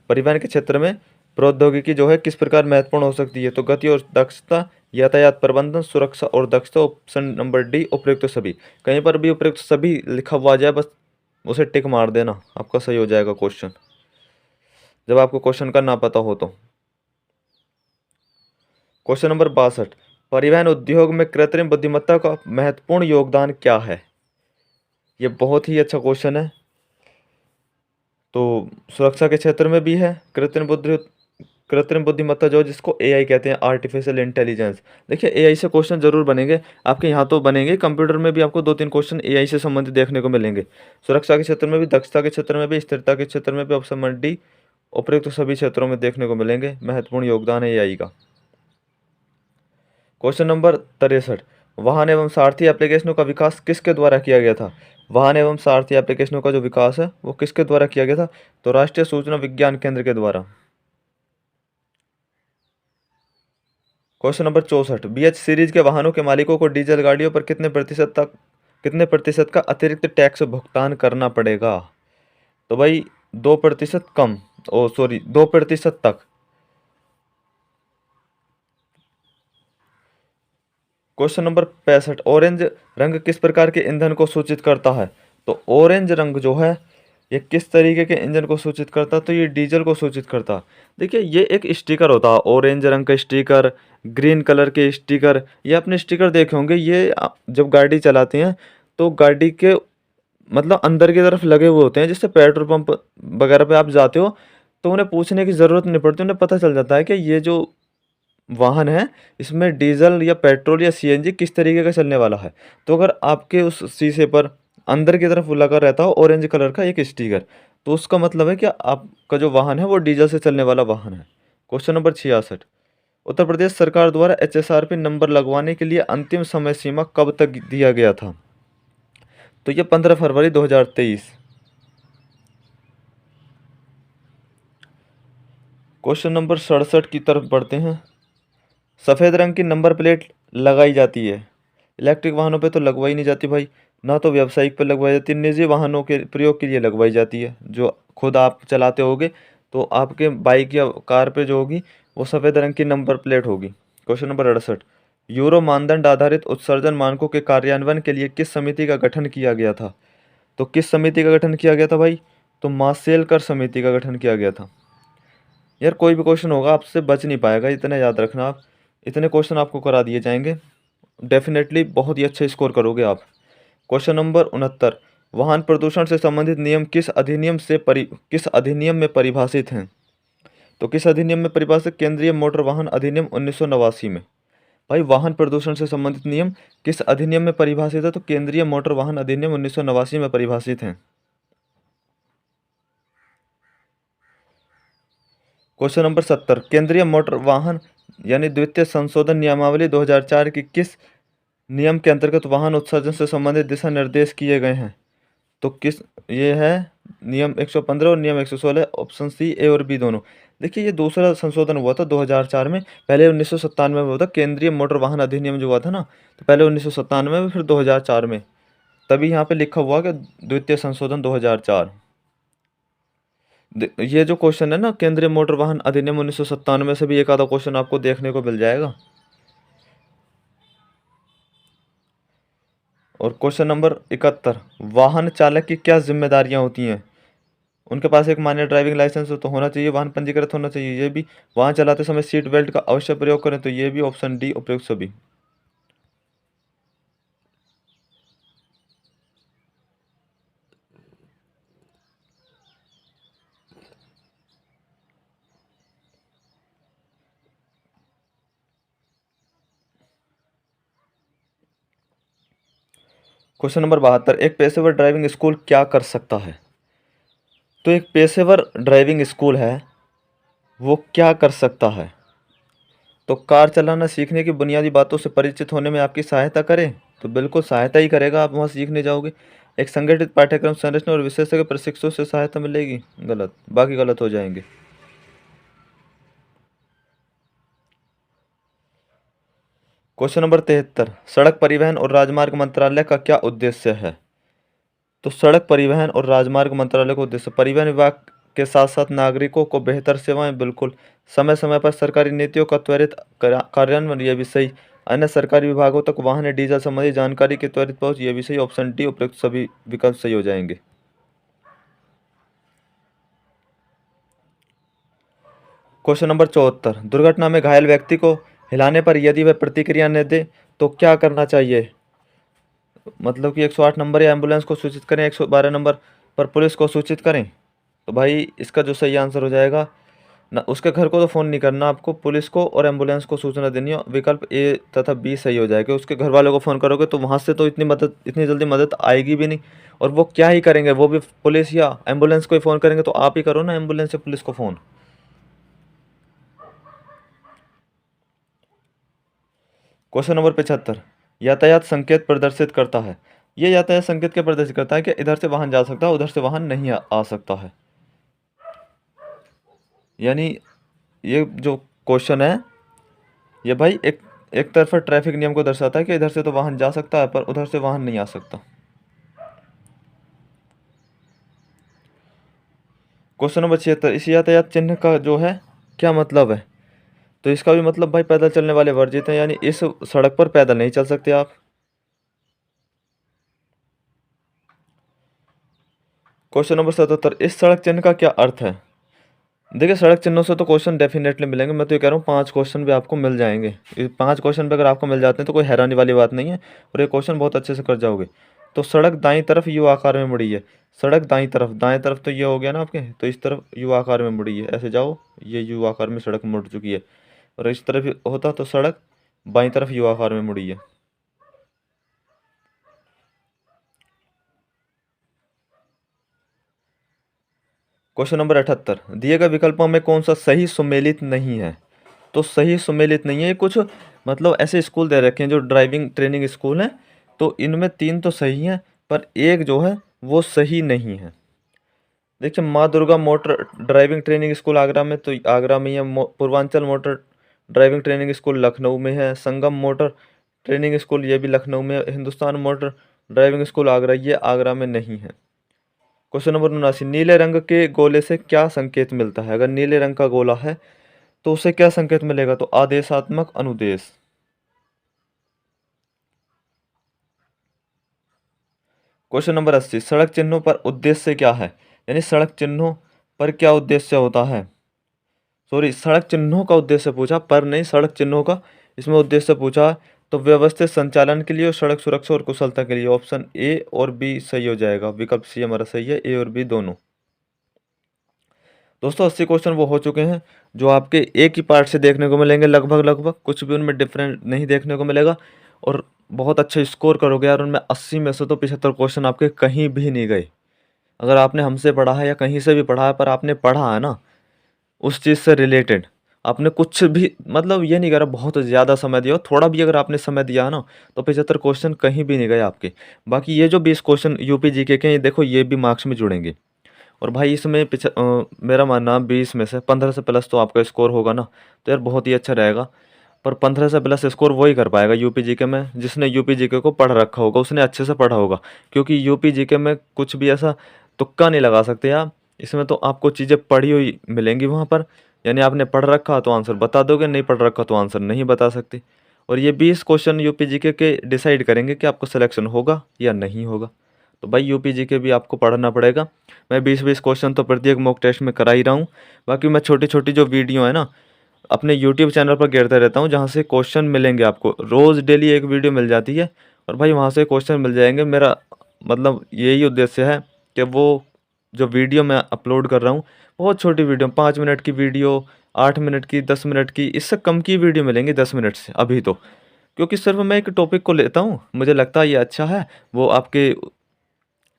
परिवहन के क्षेत्र में प्रौद्योगिकी जो है किस प्रकार महत्वपूर्ण हो सकती है? तो गति और दक्षता, यातायात प्रबंधन, सुरक्षा और दक्षता। ऑप्शन नंबर डी उपयुक्त सभी। कहीं पर भी उपयुक्त सभी लिखा हुआ आ जाए बस उसे टिक मार देना, आपका सही हो जाएगा क्वेश्चन, जब आपको क्वेश्चन का ना पता हो तो। क्वेश्चन नंबर 62, परिवहन उद्योग में कृत्रिम बुद्धिमत्ता का महत्वपूर्ण योगदान क्या है? ये बहुत ही अच्छा क्वेश्चन है। तो सुरक्षा के क्षेत्र में भी है कृत्रिम बुद्धिमत्ता, जो जिसको एआई कहते हैं, आर्टिफिशियल इंटेलिजेंस। देखिए एआई से क्वेश्चन जरूर बनेंगे आपके यहाँ, तो बनेंगे कंप्यूटर में भी, आपको 2-3 क्वेश्चन एआई से संबंधित देखने को मिलेंगे। सुरक्षा के क्षेत्र में भी, दक्षता के क्षेत्र में भी, स्थिरता के क्षेत्र में भी। ऑप्शन नंबर डी उपयुक्त सभी क्षेत्रों में देखने को मिलेंगे, महत्वपूर्ण योगदान है एआई का। क्वेश्चन नंबर 63, वाहन एवं सारथी एप्लीकेशनों का विकास किसके द्वारा किया गया था? वाहन एवं सारथी एप्लीकेशनों का जो विकास है वो किसके द्वारा किया गया था? तो राष्ट्रीय सूचना विज्ञान केंद्र के द्वारा। क्वेश्चन नंबर 64, बीएच सीरीज के वाहनों के मालिकों को डीजल गाड़ियों पर कितने प्रतिशत का अतिरिक्त टैक्स भुगतान करना पड़ेगा? तो भाई 2% कम, 2% तक। क्वेश्चन नंबर 65, ऑरेंज रंग किस प्रकार के ईंधन को सूचित करता है? तो ऑरेंज रंग जो है ये किस तरीके के इंजन को सूचित करता है? तो ये डीजल को सूचित करता है। देखिए ये एक स्टिकर होता है, ऑरेंज रंग का स्टिकर, ग्रीन कलर के स्टिकर। ये अपने स्टिकर देखे होंगे, ये जब गाड़ी चलाते हैं तो गाड़ी के मतलब अंदर की तरफ लगे हुए होते हैं, जिससे पेट्रोल पंप वगैरह पे आप जाते हो तो उन्हें पूछने की ज़रूरत नहीं पड़ती, उन्हें पता चल जाता है कि ये जो वाहन है इसमें डीजल या पेट्रोल या सीएनजी किस तरीके का चलने वाला है। तो अगर आपके उस शीशे पर अंदर की तरफ लगा रहता हो ऑरेंज कलर का एक स्टिकर, तो उसका मतलब है कि आपका जो वाहन है वो डीजल से चलने वाला वाहन है। क्वेश्चन नंबर 66, उत्तर प्रदेश सरकार द्वारा एचएसआरपी नंबर लगवाने के लिए अंतिम समय सीमा कब तक दिया गया था? तो ये 15 फरवरी 2023। क्वेश्चन नंबर 67 की तरफ बढ़ते हैं। सफ़ेद रंग की नंबर प्लेट लगाई जाती है, इलेक्ट्रिक वाहनों पे तो लगवाई नहीं जाती भाई, ना तो व्यावसायिक पे लगवाई जाती है, निजी वाहनों के प्रयोग के लिए लगवाई जाती है। जो खुद आप चलाते होगे तो आपके बाइक या कार पे जो होगी वो सफ़ेद रंग की नंबर प्लेट होगी। क्वेश्चन नंबर 68, यूरो मानदंड आधारित उत्सर्जन मानकों के कार्यान्वयन के लिए किस समिति का गठन किया गया था? तो किस समिति का गठन किया गया था भाई? तो मार्शेलकर समिति का गठन किया गया था। यार कोई भी क्वेश्चन होगा आपसे बच नहीं पाएगा, इतना याद रखना आप। इतने क्वेश्चन आपको करा दिए जाएंगे, डेफिनेटली बहुत ही अच्छा स्कोर करोगे आप। क्वेश्चन नंबर 69, वाहन प्रदूषण से संबंधित नियम किस अधिनियम में परिभाषित हैं? तो किस अधिनियम में परिभाषित? केंद्रीय मोटर वाहन अधिनियम 1989 में। भाई वाहन प्रदूषण से संबंधित नियम किस अधिनियम में परिभाषित है? तो केंद्रीय मोटर वाहन अधिनियम 1989 में परिभाषित हैं। क्वेश्चन नंबर 70, केंद्रीय मोटर वाहन यानी द्वितीय संशोधन नियमावली 2004 की किस नियम के अंतर्गत वाहन उत्सर्जन से संबंधित दिशा निर्देश किए गए हैं? तो किस ये है नियम 115 और नियम 116। ऑप्शन सी, ए और बी दोनों। देखिए ये दूसरा संशोधन हुआ था 2004 में, पहले 1997 में हुआ था। केंद्रीय मोटर वाहन अधिनियम जो हुआ था ना, तो पहले 1997 में, फिर 2004 में। तभी यहाँ पे लिखा हुआ कि द्वितीय संशोधन 2004। ये जो क्वेश्चन है ना, केंद्रीय मोटर वाहन अधिनियम 1997 से भी एक आधा क्वेश्चन आपको देखने को मिल जाएगा। और क्वेश्चन नंबर 71, वाहन चालक की क्या जिम्मेदारियां होती हैं? उनके पास एक मान्य ड्राइविंग लाइसेंस तो होना चाहिए, वाहन पंजीकृत होना चाहिए, ये भी। वाहन चलाते समय सीट बेल्ट का अवश्य प्रयोग करें, तो ये भी ऑप्शन डी उपयुक्त सभी। क्वेश्चन नंबर 72, एक पेशेवर ड्राइविंग स्कूल क्या कर सकता है? तो एक पेशेवर ड्राइविंग स्कूल है, वो क्या कर सकता है? तो कार चलाना सीखने की बुनियादी बातों से परिचित होने में आपकी सहायता करें, तो बिल्कुल सहायता ही करेगा, आप वहाँ सीखने जाओगे। एक संगठित पाठ्यक्रम संरचना और विशेषज्ञ प्रशिक्षु से सहायता मिलेगी, गलत, बाकी गलत हो जाएंगे। क्वेश्चन नंबर 73, सड़क परिवहन और राजमार्ग मंत्रालय का क्या उद्देश्य है? तो सड़क परिवहन और राजमार्ग मंत्रालय का उद्देश्य परिवहन विभाग के साथ साथ नागरिकों को बेहतर सेवाएं, बिल्कुल समय समय पर सरकारी नीतियों का त्वरित कार्यान्वयन, ये भी सही। अन्य सरकारी विभागों तक वाहन डीजल संबंधी जानकारी की त्वरित पहुंच, ये भी सही। ऑप्शन डी उपयुक्त सभी विकल्प सही हो जाएंगे। क्वेश्चन नंबर 74, दुर्घटना में घायल व्यक्ति को हिलाने पर यदि वह प्रतिक्रिया न दे तो क्या करना चाहिए? मतलब कि 108 नंबर या एम्बुलेंस को सूचित करें, 112 नंबर पर पुलिस को सूचित करें। तो भाई इसका जो सही आंसर हो जाएगा ना, उसके घर को तो फ़ोन नहीं करना, आपको पुलिस को और एम्बुलेंस को सूचना देनी है। विकल्प ए तथा बी सही हो जाएगा। उसके घर वालों को फ़ोन करोगे तो वहाँ से तो इतनी जल्दी मदद आएगी भी नहीं। और वो क्या ही करेंगे, वो भी पुलिस या एम्बुलेंस को ही फ़ोन करेंगे। तो आप ही करो ना एम्बुलेंस या पुलिस को फ़ोन। क्वेश्चन नंबर 75, यातायात संकेत प्रदर्शित करता है। ये यातायात संकेत क्या प्रदर्शित करता है कि इधर से वाहन जा सकता है, उधर से वाहन नहीं आ सकता है। यानी ये जो क्वेश्चन है, ये भाई एक तरफा ट्रैफिक नियम को दर्शाता है कि इधर से तो वाहन जा सकता है पर उधर से वाहन नहीं आ सकता। क्वेश्चन नंबर 76, इस यातायात चिन्ह का जो है क्या मतलब है? तो इसका भी मतलब भाई पैदल चलने वाले वर्जित हैं, यानी इस सड़क पर पैदल नहीं चल सकते आप। क्वेश्चन नंबर 77, इस सड़क चिन्ह का क्या अर्थ है? देखिए सड़क चिन्हों से तो क्वेश्चन डेफिनेटली मिलेंगे। मैं तो ये कह रहा हूँ 5 क्वेश्चन भी आपको मिल जाएंगे। ये 5 क्वेश्चन भी अगर आपको मिल जाते हैं तो कोई हैरानी वाली बात नहीं है, और ये क्वेश्चन बहुत अच्छे से कर जाओगे। तो सड़क दाईं तरफ यू आकार में मुड़ी है। सड़क दाएं तरफ तो ये हो गया ना आपके, तो इस तरफ यू आकार में मुड़ी है। ऐसे जाओ, ये यू आकार में सड़क मुड़ चुकी है। और इस तरफ होता तो सड़क बाईं तरफ यू आकार में मुड़ी है। क्वेश्चन नंबर 78, दिए गए विकल्पों में कौन सा सही सुमेलित नहीं है? तो सही सुमेलित नहीं है, ये कुछ मतलब ऐसे स्कूल दे रखे हैं जो ड्राइविंग ट्रेनिंग स्कूल हैं, तो इनमें 3 तो सही हैं पर एक जो है वो सही नहीं है। देखिए माँ Durga motor driving training school Agra में, तो आगरा में ही है। Purvanchal motor driving training school Lucknow में है। संगम मोटर ट्रेनिंग स्कूल ये भी लखनऊ में है। Hindustan motor driving school Agra, ये आगरा में नहीं है। क्वेश्चन नंबर 79, नीले रंग के गोले से क्या संकेत मिलता है? अगर नीले रंग का गोला है तो उसे क्या संकेत मिलेगा? तो आदेशात्मक अनुदेश। क्वेश्चन नंबर 80, सड़क चिन्हों पर उद्देश्य क्या है? यानी सड़क चिन्हों पर क्या उद्देश्य होता है? सॉरी, सड़क चिन्हों का उद्देश्य पूछा पर नहीं, सड़क चिन्हों का इसमें उद्देश्य पूछा। तो व्यवस्थित संचालन के लिए और सड़क सुरक्षा और कुशलता के लिए। ऑप्शन ए और बी सही हो जाएगा। विकल्प सी हमारा सही है, ए और बी दोनों। दोस्तों 80 क्वेश्चन वो हो चुके हैं जो आपके एक ही पार्ट से देखने को मिलेंगे लगभग लगभग, कुछ भी उनमें डिफरेंट नहीं देखने को मिलेगा। और बहुत अच्छा स्कोर करोगे यार उनमें। 80 में से तो 75 क्वेश्चन आपके कहीं भी नहीं गए। अगर आपने हमसे पढ़ा है या कहीं से भी पढ़ा है, पर आपने पढ़ा है ना उस चीज़ से रिलेटेड, आपने कुछ भी मतलब ये नहीं करा बहुत ज़्यादा समय दिया, थोड़ा भी अगर आपने समय दिया है ना, तो 75 क्वेश्चन कहीं भी नहीं गए आपके। बाकी ये जो 20 क्वेश्चन यूपी जीके के हैं, ये देखो ये भी मार्क्स में जुड़ेंगे। और भाई इसमें मेरा मानना 20 में से 15 से प्लस तो आपका स्कोर होगा ना, तो यार बहुत ही अच्छा रहेगा। पर 15 से प्लस स्कोर वही कर पाएगा यूपी जीके में जिसने यूपी जीके को पढ़ रखा होगा, उसने अच्छे से पढ़ा होगा। क्योंकि यूपी जीके में कुछ भी ऐसा तुक्का नहीं लगा सकते आप। इसमें तो आपको चीज़ें पढ़ी हुई मिलेंगी वहाँ पर, यानी आपने पढ़ रखा तो आंसर बता दोगे, नहीं पढ़ रखा तो आंसर नहीं बता सकते। और ये 20 क्वेश्चन यूपी जीके के डिसाइड करेंगे कि आपको सिलेक्शन होगा या नहीं होगा। तो भाई यूपी जीके भी आपको पढ़ना पड़ेगा। मैं 20-20 क्वेश्चन तो प्रत्येक मॉक टेस्ट में करा ही रहा हूँ। बाकी मैं छोटी छोटी जो वीडियो है ना अपने यूट्यूब चैनल पर गिरता रहता हूँ, जहाँ से क्वेश्चन मिलेंगे आपको। रोज़ डेली एक वीडियो मिल जाती है और भाई वहाँ से क्वेश्चन मिल जाएंगे। मेरा मतलब यही उद्देश्य है कि वो जो वीडियो मैं अपलोड कर रहा हूँ, बहुत छोटी वीडियो, 5 मिनट की वीडियो, 8 मिनट की, 10 मिनट की, इससे कम की वीडियो मिलेंगी 10 मिनट से अभी तो। क्योंकि सिर्फ मैं एक टॉपिक को लेता हूँ, मुझे लगता है ये अच्छा है, वो आपके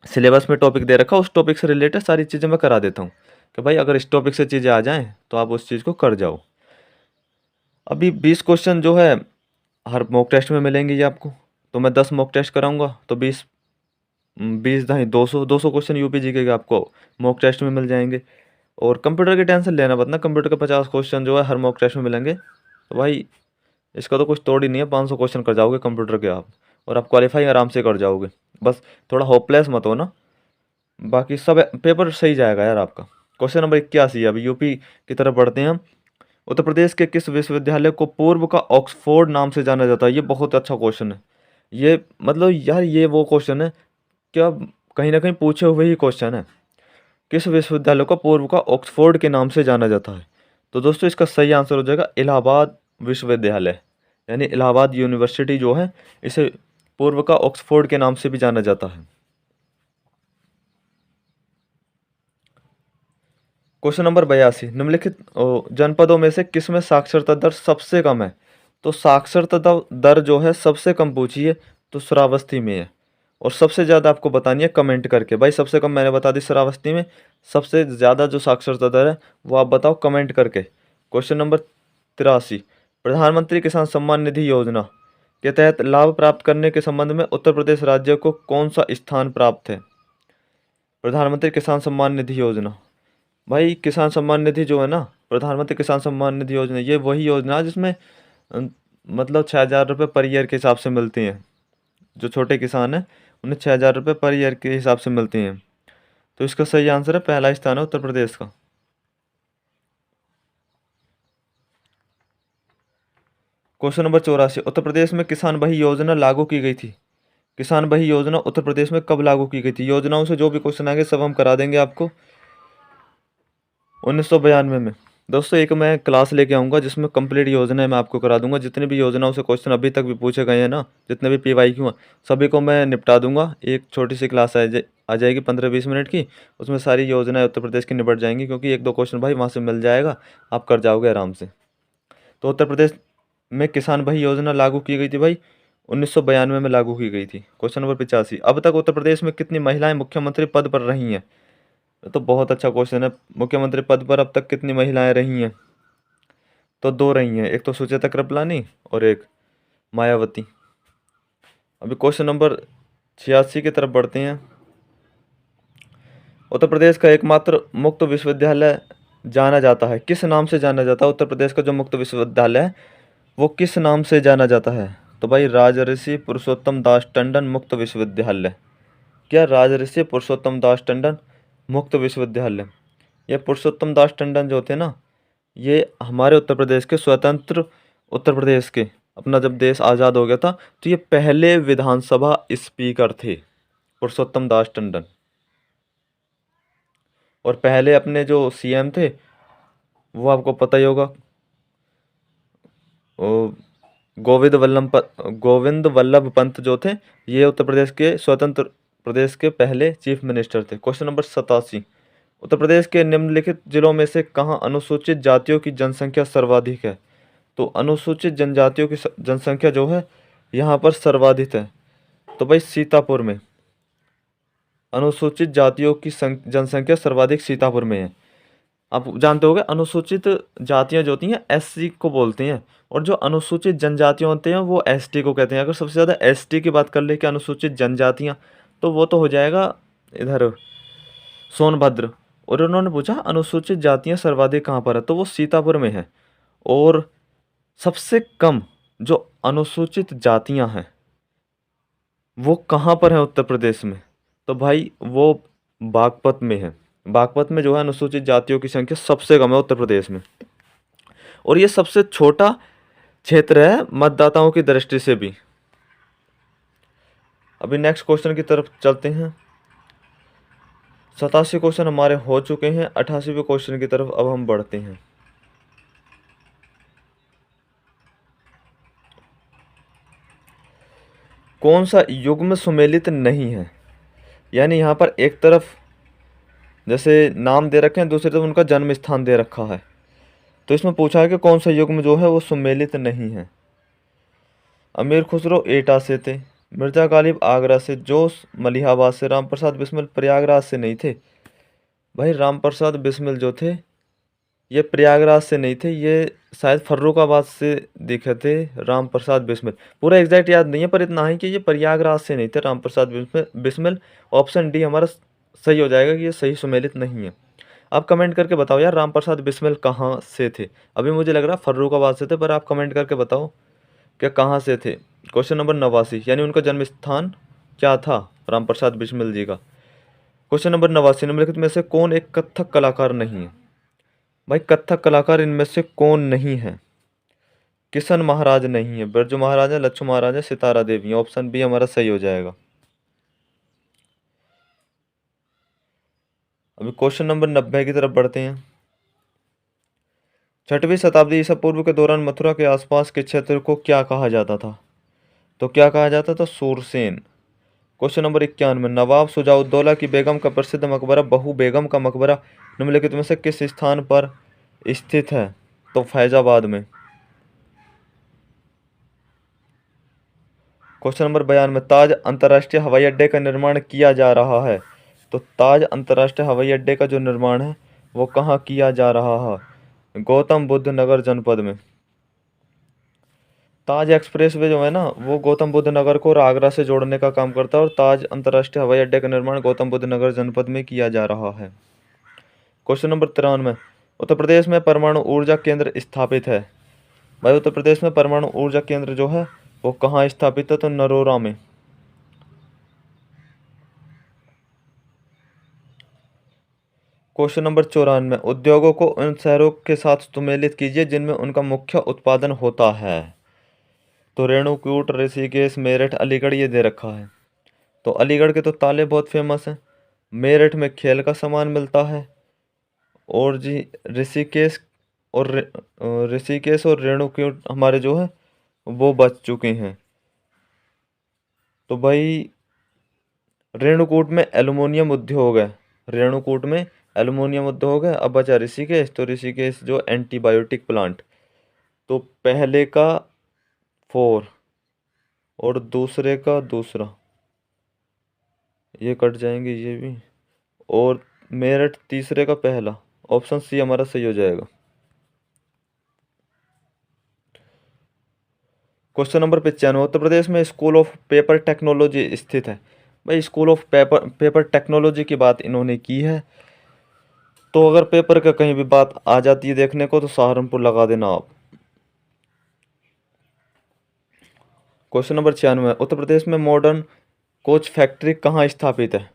सिलेबस में टॉपिक दे रखा है, उस टॉपिक से रिलेटेड सारी चीज़ें मैं करा देता हूँ कि भाई अगर इस टॉपिक से चीज़ें आ जाएँ तो आप उस चीज़ को कर जाओ। अभी 20 क्वेश्चन जो है हर मॉक टेस्ट में मिलेंगे ये आपको, तो मैं 10 मॉक टेस्ट कराऊंगा तो 20 20 नहीं 200 क्वेश्चन यूपी जीके के आपको मॉक टेस्ट में मिल जाएंगे। और कंप्यूटर की टेंशन लेना मत ना, कंप्यूटर के 50 क्वेश्चन जो है हर मॉक टेस्ट में मिलेंगे, तो भाई इसका तो कुछ तोड़ ही नहीं है, 500 क्वेश्चन कर जाओगे कंप्यूटर के आप, और आप क्वालिफाई आराम से कर जाओगे। बस थोड़ा होपलेस मत हो ना, बाकी सब पेपर सही जाएगा यार आपका। क्वेश्चन नंबर 81 है, अभी यूपी की तरफ बढ़ते हैं हम। उत्तर प्रदेश के किस विश्वविद्यालय को पूर्व का ऑक्सफोर्ड नाम से जाना जाता है? ये बहुत अच्छा क्वेश्चन है। ये मतलब यार ये वो क्वेश्चन है क्या, कहीं ना कहीं पूछे हुए ही क्वेश्चन है। किस विश्वविद्यालय को पूर्व का ऑक्सफोर्ड के नाम से जाना जाता है? तो दोस्तों इसका सही आंसर हो जाएगा इलाहाबाद विश्वविद्यालय, यानी इलाहाबाद यूनिवर्सिटी जो है इसे पूर्व का ऑक्सफोर्ड के नाम से भी जाना जाता है। क्वेश्चन नंबर 82, निम्नलिखित जनपदों में से किसमें साक्षरता दर सबसे कम है? तो साक्षरता दर जो है सबसे कम पूछी है तो श्रावस्ती में है, और सबसे ज़्यादा आपको बतानी है कमेंट करके। भाई सबसे कम मैंने बता दी श्रावस्ती में, सबसे ज़्यादा जो साक्षरता दर है वो आप बताओ कमेंट करके। क्वेश्चन नंबर 83, प्रधानमंत्री किसान सम्मान निधि योजना के तहत लाभ प्राप्त करने के संबंध में उत्तर प्रदेश राज्य को कौन सा स्थान प्राप्त है? प्रधानमंत्री किसान सम्मान निधि योजना, भाई किसान सम्मान निधि जो है ना, प्रधानमंत्री किसान सम्मान निधि योजना, ये वही योजना है जिसमें मतलब 6,000 रुपये पर ईयर के हिसाब से मिलती हैं। जो छोटे किसान हैं उन्हें 6,000 रुपये पर ईयर के हिसाब से मिलती हैं। तो इसका सही आंसर है, पहला स्थान है उत्तर प्रदेश का। क्वेश्चन नंबर 84, उत्तर प्रदेश में किसान बही योजना लागू की गई थी। किसान बही योजना उत्तर प्रदेश में कब लागू की गई थी? योजनाओं से जो भी क्वेश्चन आएंगे सब हम करा देंगे आपको। 1992 में। दोस्तों एक मैं क्लास लेके आऊँगा जिसमें कंप्लीट योजनाएं मैं आपको करा दूंगा, जितनी भी योजनाओं से क्वेश्चन अभी तक भी पूछे गए हैं ना, जितने भी PYQ हैं सभी को मैं निपटा दूंगा। एक छोटी सी क्लास आ जाएगी 15-20 मिनट की, उसमें सारी योजनाएं उत्तर प्रदेश की निपट जाएंगी, क्योंकि एक दो क्वेश्चन भाई वहाँ से मिल जाएगा, आप कर जाओगे आराम से। तो उत्तर प्रदेश में किसान बही योजना लागू की गई थी भाई, 1992 में लागू की गई थी। क्वेश्चन नंबर 85, अब तक उत्तर प्रदेश में कितनी महिलाएं मुख्यमंत्री पद पर रही हैं? ये तो बहुत अच्छा क्वेश्चन है। मुख्यमंत्री पद पर अब तक कितनी महिलाएं रही हैं? तो दो रही हैं, एक तो सुचेता कृपलानी और एक मायावती। अभी क्वेश्चन नंबर 86 की तरफ बढ़ते हैं। उत्तर प्रदेश का एकमात्र मुक्त विश्वविद्यालय जाना जाता है, किस नाम से जाना जाता है? उत्तर प्रदेश का जो मुक्त विश्वविद्यालय है वो किस नाम से जाना जाता है? तो भाई राजर्षि पुरुषोत्तम दास टंडन मुक्त विश्वविद्यालय। क्या राजर्षि पुरुषोत्तम दास टंडन मुक्त विश्वविद्यालय? ये पुरुषोत्तम दास टंडन जो थे ना, ये हमारे उत्तर प्रदेश के स्वतंत्र उत्तर प्रदेश के, अपना जब देश आज़ाद हो गया था तो ये पहले विधानसभा स्पीकर थे पुरुषोत्तम दास टंडन। और पहले अपने जो CM थे वो आपको पता ही होगा, वो गोविंद वल्लभ पंत जो थे, ये उत्तर प्रदेश के स्वतंत्र प्रदेश के पहले चीफ मिनिस्टर थे। क्वेश्चन नंबर 87, उत्तर प्रदेश के निम्नलिखित जिलों में से कहाँ अनुसूचित जातियों की जनसंख्या सर्वाधिक है? तो अनुसूचित जनजातियों की जनसंख्या जो है यहाँ पर सर्वाधिक है, तो भाई सीतापुर में। अनुसूचित जातियों की जनसंख्या सर्वाधिक सीतापुर में है। आप जानते होंगे अनुसूचित जातियाँ जो होती हैं SC को बोलते हैं, और जो अनुसूचित जनजातियाँ होते हैं वो ST को कहते हैं। अगर सबसे ज़्यादा ST की बात कर ले कि अनुसूचित जनजातियाँ, तो वो तो हो जाएगा इधर सोनभद्र। और उन्होंने पूछा अनुसूचित जातियाँ सर्वाधिक कहाँ पर है, तो वो सीतापुर में है। और सबसे कम जो अनुसूचित जातियाँ हैं वो कहाँ पर है उत्तर प्रदेश में? तो भाई वो बागपत में है। बागपत में जो है अनुसूचित जातियों की संख्या सबसे कम है उत्तर प्रदेश में, और ये सबसे छोटा क्षेत्र है मतदाताओं की दृष्टि से भी। अभी नेक्स्ट क्वेश्चन की तरफ चलते हैं। 87 क्वेश्चन हमारे हो चुके हैं, 88वें क्वेश्चन की तरफ अब हम बढ़ते हैं। कौन सा युग्म सुमेलित नहीं है? यानी यहाँ पर एक तरफ जैसे नाम दे रखे हैं, दूसरी तरफ उनका जन्म स्थान दे रखा है, तो इसमें पूछा है कि कौन सा युग्म जो है वो सुमेलित नहीं है। अमीर खुसरो एटा से थे, मिर्ज़ा गालिब आगरा से, जोस मलिहाबाद से, राम प्रसाद बिस्मिल प्रयागराज से नहीं थे। भाई राम प्रसाद बिस्मिल जो थे ये प्रयागराज से नहीं थे, ये शायद फर्रुखाबाद से दिखे थे राम प्रसाद बिस्मिल। पूरा एग्जैक्ट याद नहीं है पर इतना है कि ये प्रयागराज से नहीं थे राम प्रसाद बिस्मिल। ऑप्शन डी हमारा सही हो जाएगा कि ये सही सुमेलित नहीं है। आप कमेंट करके बताओ यार राम प्रसाद बिस्मिल कहाँ से थे। अभी मुझे लग रहा है फर्रुखाबाद से थे, पर आप कमेंट करके बताओ क्या कहाँ से थे। क्वेश्चन नंबर 89 यानी उनका जन्म स्थान क्या था राम प्रसाद बिस्मिल जी का। क्वेश्चन नंबर 89 निम्नलिखित में से कौन एक कथक कलाकार नहीं है। भाई कथक कलाकार इनमें से कौन नहीं है। किशन महाराज नहीं है, बिरजू महाराज है, लच्छू महाराज है, सितारा देवी है। ऑप्शन बी हमारा सही हो जाएगा। अभी क्वेश्चन नंबर 90 की तरफ बढ़ते हैं। 6वीं शताब्दी ईसा पूर्व के दौरान मथुरा के आसपास के क्षेत्र को क्या कहा जाता था। तो क्या कहा जाता था, सूरसेन। क्वेश्चन नंबर 91 नवाब शुजाउद्दौला की बेगम का प्रसिद्ध मकबरा बहू बेगम का मकबरा निम्नलिखित में से किस स्थान पर स्थित है। तो फैजाबाद में। क्वेश्चन नंबर 92 ताज अंतर्राष्ट्रीय हवाई अड्डे का निर्माण किया जा रहा है। तो ताज अंतर्राष्ट्रीय हवाई अड्डे का जो निर्माण है वो कहाँ किया जा रहा है, गौतम बुद्ध नगर जनपद में। ताज एक्सप्रेस वे जो है ना वो गौतम बुद्ध नगर को और आगरा से जोड़ने का काम करता है, और ताज अंतर्राष्ट्रीय हवाई अड्डे का निर्माण गौतम बुद्ध नगर जनपद में किया जा रहा है। क्वेश्चन नंबर 93 उत्तर प्रदेश में परमाणु ऊर्जा केंद्र स्थापित है। भाई उत्तर प्रदेश में परमाणु ऊर्जा केंद्र जो है वो कहाँ स्थापित है, तो नरोरा में। क्वेश्चन नंबर 94 उद्योगों को उन शहरों के साथ सुमेलित कीजिए जिनमें उनका मुख्य उत्पादन होता है। तो रेणुकूट, ऋषिकेश, मेरठ, अलीगढ़ ये दे रखा है। तो अलीगढ़ के तो ताले बहुत फेमस हैं, मेरठ में खेल का सामान मिलता है, और जी ऋषिकेश ऋषिकेश और रेणुकूट हमारे जो है वो बच चुके हैं। तो भाई रेणुकूट में एल्युमिनियम उद्योग है, रेणुकूट में एल्युमिनियम उद्योग है। अब बचा ऋषिकेश, तो ऋषिकेश जो एंटीबायोटिक प्लांट। तो पहले का 4 और दूसरे का दूसरा, ये कट जाएंगे ये भी, और मेरठ तीसरे का पहला। ऑप्शन सी हमारा सही हो जाएगा। क्वेश्चन नंबर 95 उत्तर प्रदेश में स्कूल ऑफ पेपर टेक्नोलॉजी स्थित है। भाई स्कूल ऑफ पेपर टेक्नोलॉजी की बात इन्होंने की है, तो अगर पेपर का कहीं भी बात आ जाती है देखने को तो सहारनपुर लगा देना आप। क्वेश्चन नंबर 96 उत्तर प्रदेश में मॉडर्न कोच फैक्ट्री कहाँ स्थापित है।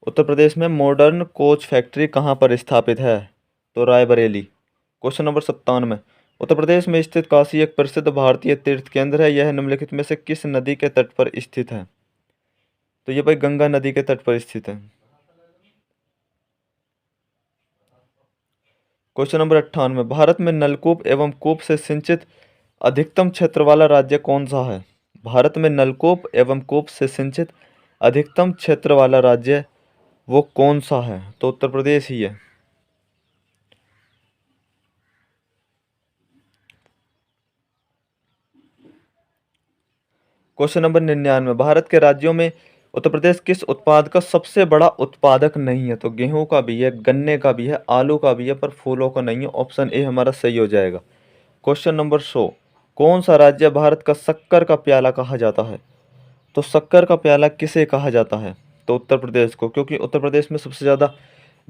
उत्तर प्रदेश में मॉडर्न कोच फैक्ट्री कहाँ पर स्थापित है, तो रायबरेली। क्वेश्चन नंबर 97 उत्तर प्रदेश में स्थित काशी एक प्रसिद्ध भारतीय तीर्थ केंद्र है, यह निम्नलिखित में से किस नदी के तट पर स्थित है। तो ये भाई गंगा नदी के तट पर स्थित है। क्वेश्चन नंबर 98 भारत में नलकूप एवं कूप से सिंचित अधिकतम क्षेत्र वाला राज्य कौन सा है। भारत में नलकूप एवं कूप से सिंचित अधिकतम क्षेत्र वाला राज्य वो कौन सा है, तो उत्तर प्रदेश ही है। क्वेश्चन नंबर 99 भारत के राज्यों में उत्तर प्रदेश किस उत्पाद का सबसे बड़ा उत्पादक नहीं है। तो गेहूं का भी है, गन्ने का भी है, आलू का भी है, पर फूलों का नहीं है। ऑप्शन ए हमारा सही हो जाएगा। क्वेश्चन नंबर 100 कौन सा राज्य भारत का शक्कर का प्याला कहा जाता है। तो शक्कर का प्याला किसे कहा जाता है, तो उत्तर प्रदेश को, क्योंकि उत्तर प्रदेश में सबसे ज़्यादा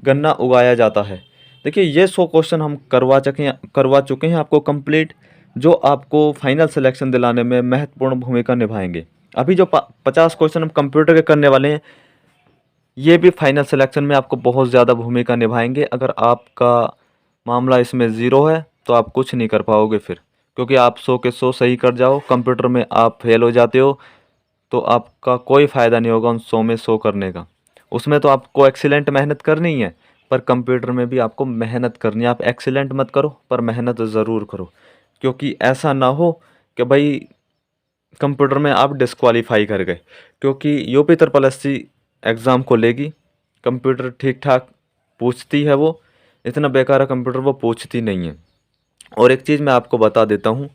गन्ना उगाया जाता है। देखिए ये 100 क्वेश्चन हम करवा चुके हैं आपको कंप्लीट, जो आपको फाइनल सिलेक्शन दिलाने में महत्वपूर्ण भूमिका निभाएंगे। अभी जो 50 क्वेश्चन हम कंप्यूटर के करने वाले हैं ये भी फाइनल सिलेक्शन में आपको बहुत ज़्यादा भूमिका निभाएंगे। अगर आपका मामला इसमें ज़ीरो है तो आप कुछ नहीं कर पाओगे फिर, क्योंकि आप 100 के 100 सही कर जाओ, कंप्यूटर में आप फेल हो जाते हो तो आपका कोई फ़ायदा नहीं होगा उन 100 में 100 करने का। उसमें तो आपको एक्सीलेंट मेहनत करनी है, पर कंप्यूटर में भी आपको मेहनत करनी है। आप एक्सीलेंट मत करो पर मेहनत ज़रूर करो, क्योंकि ऐसा ना हो कि भाई कंप्यूटर में आप डिस्क्वालीफाई कर गए, क्योंकि यूपी ट्रिपल एससी एग्ज़ाम को लेगी कंप्यूटर ठीक ठाक पूछती है, वो इतना बेकार है कंप्यूटर वो पूछती नहीं है। और एक चीज़ मैं आपको बता देता हूँ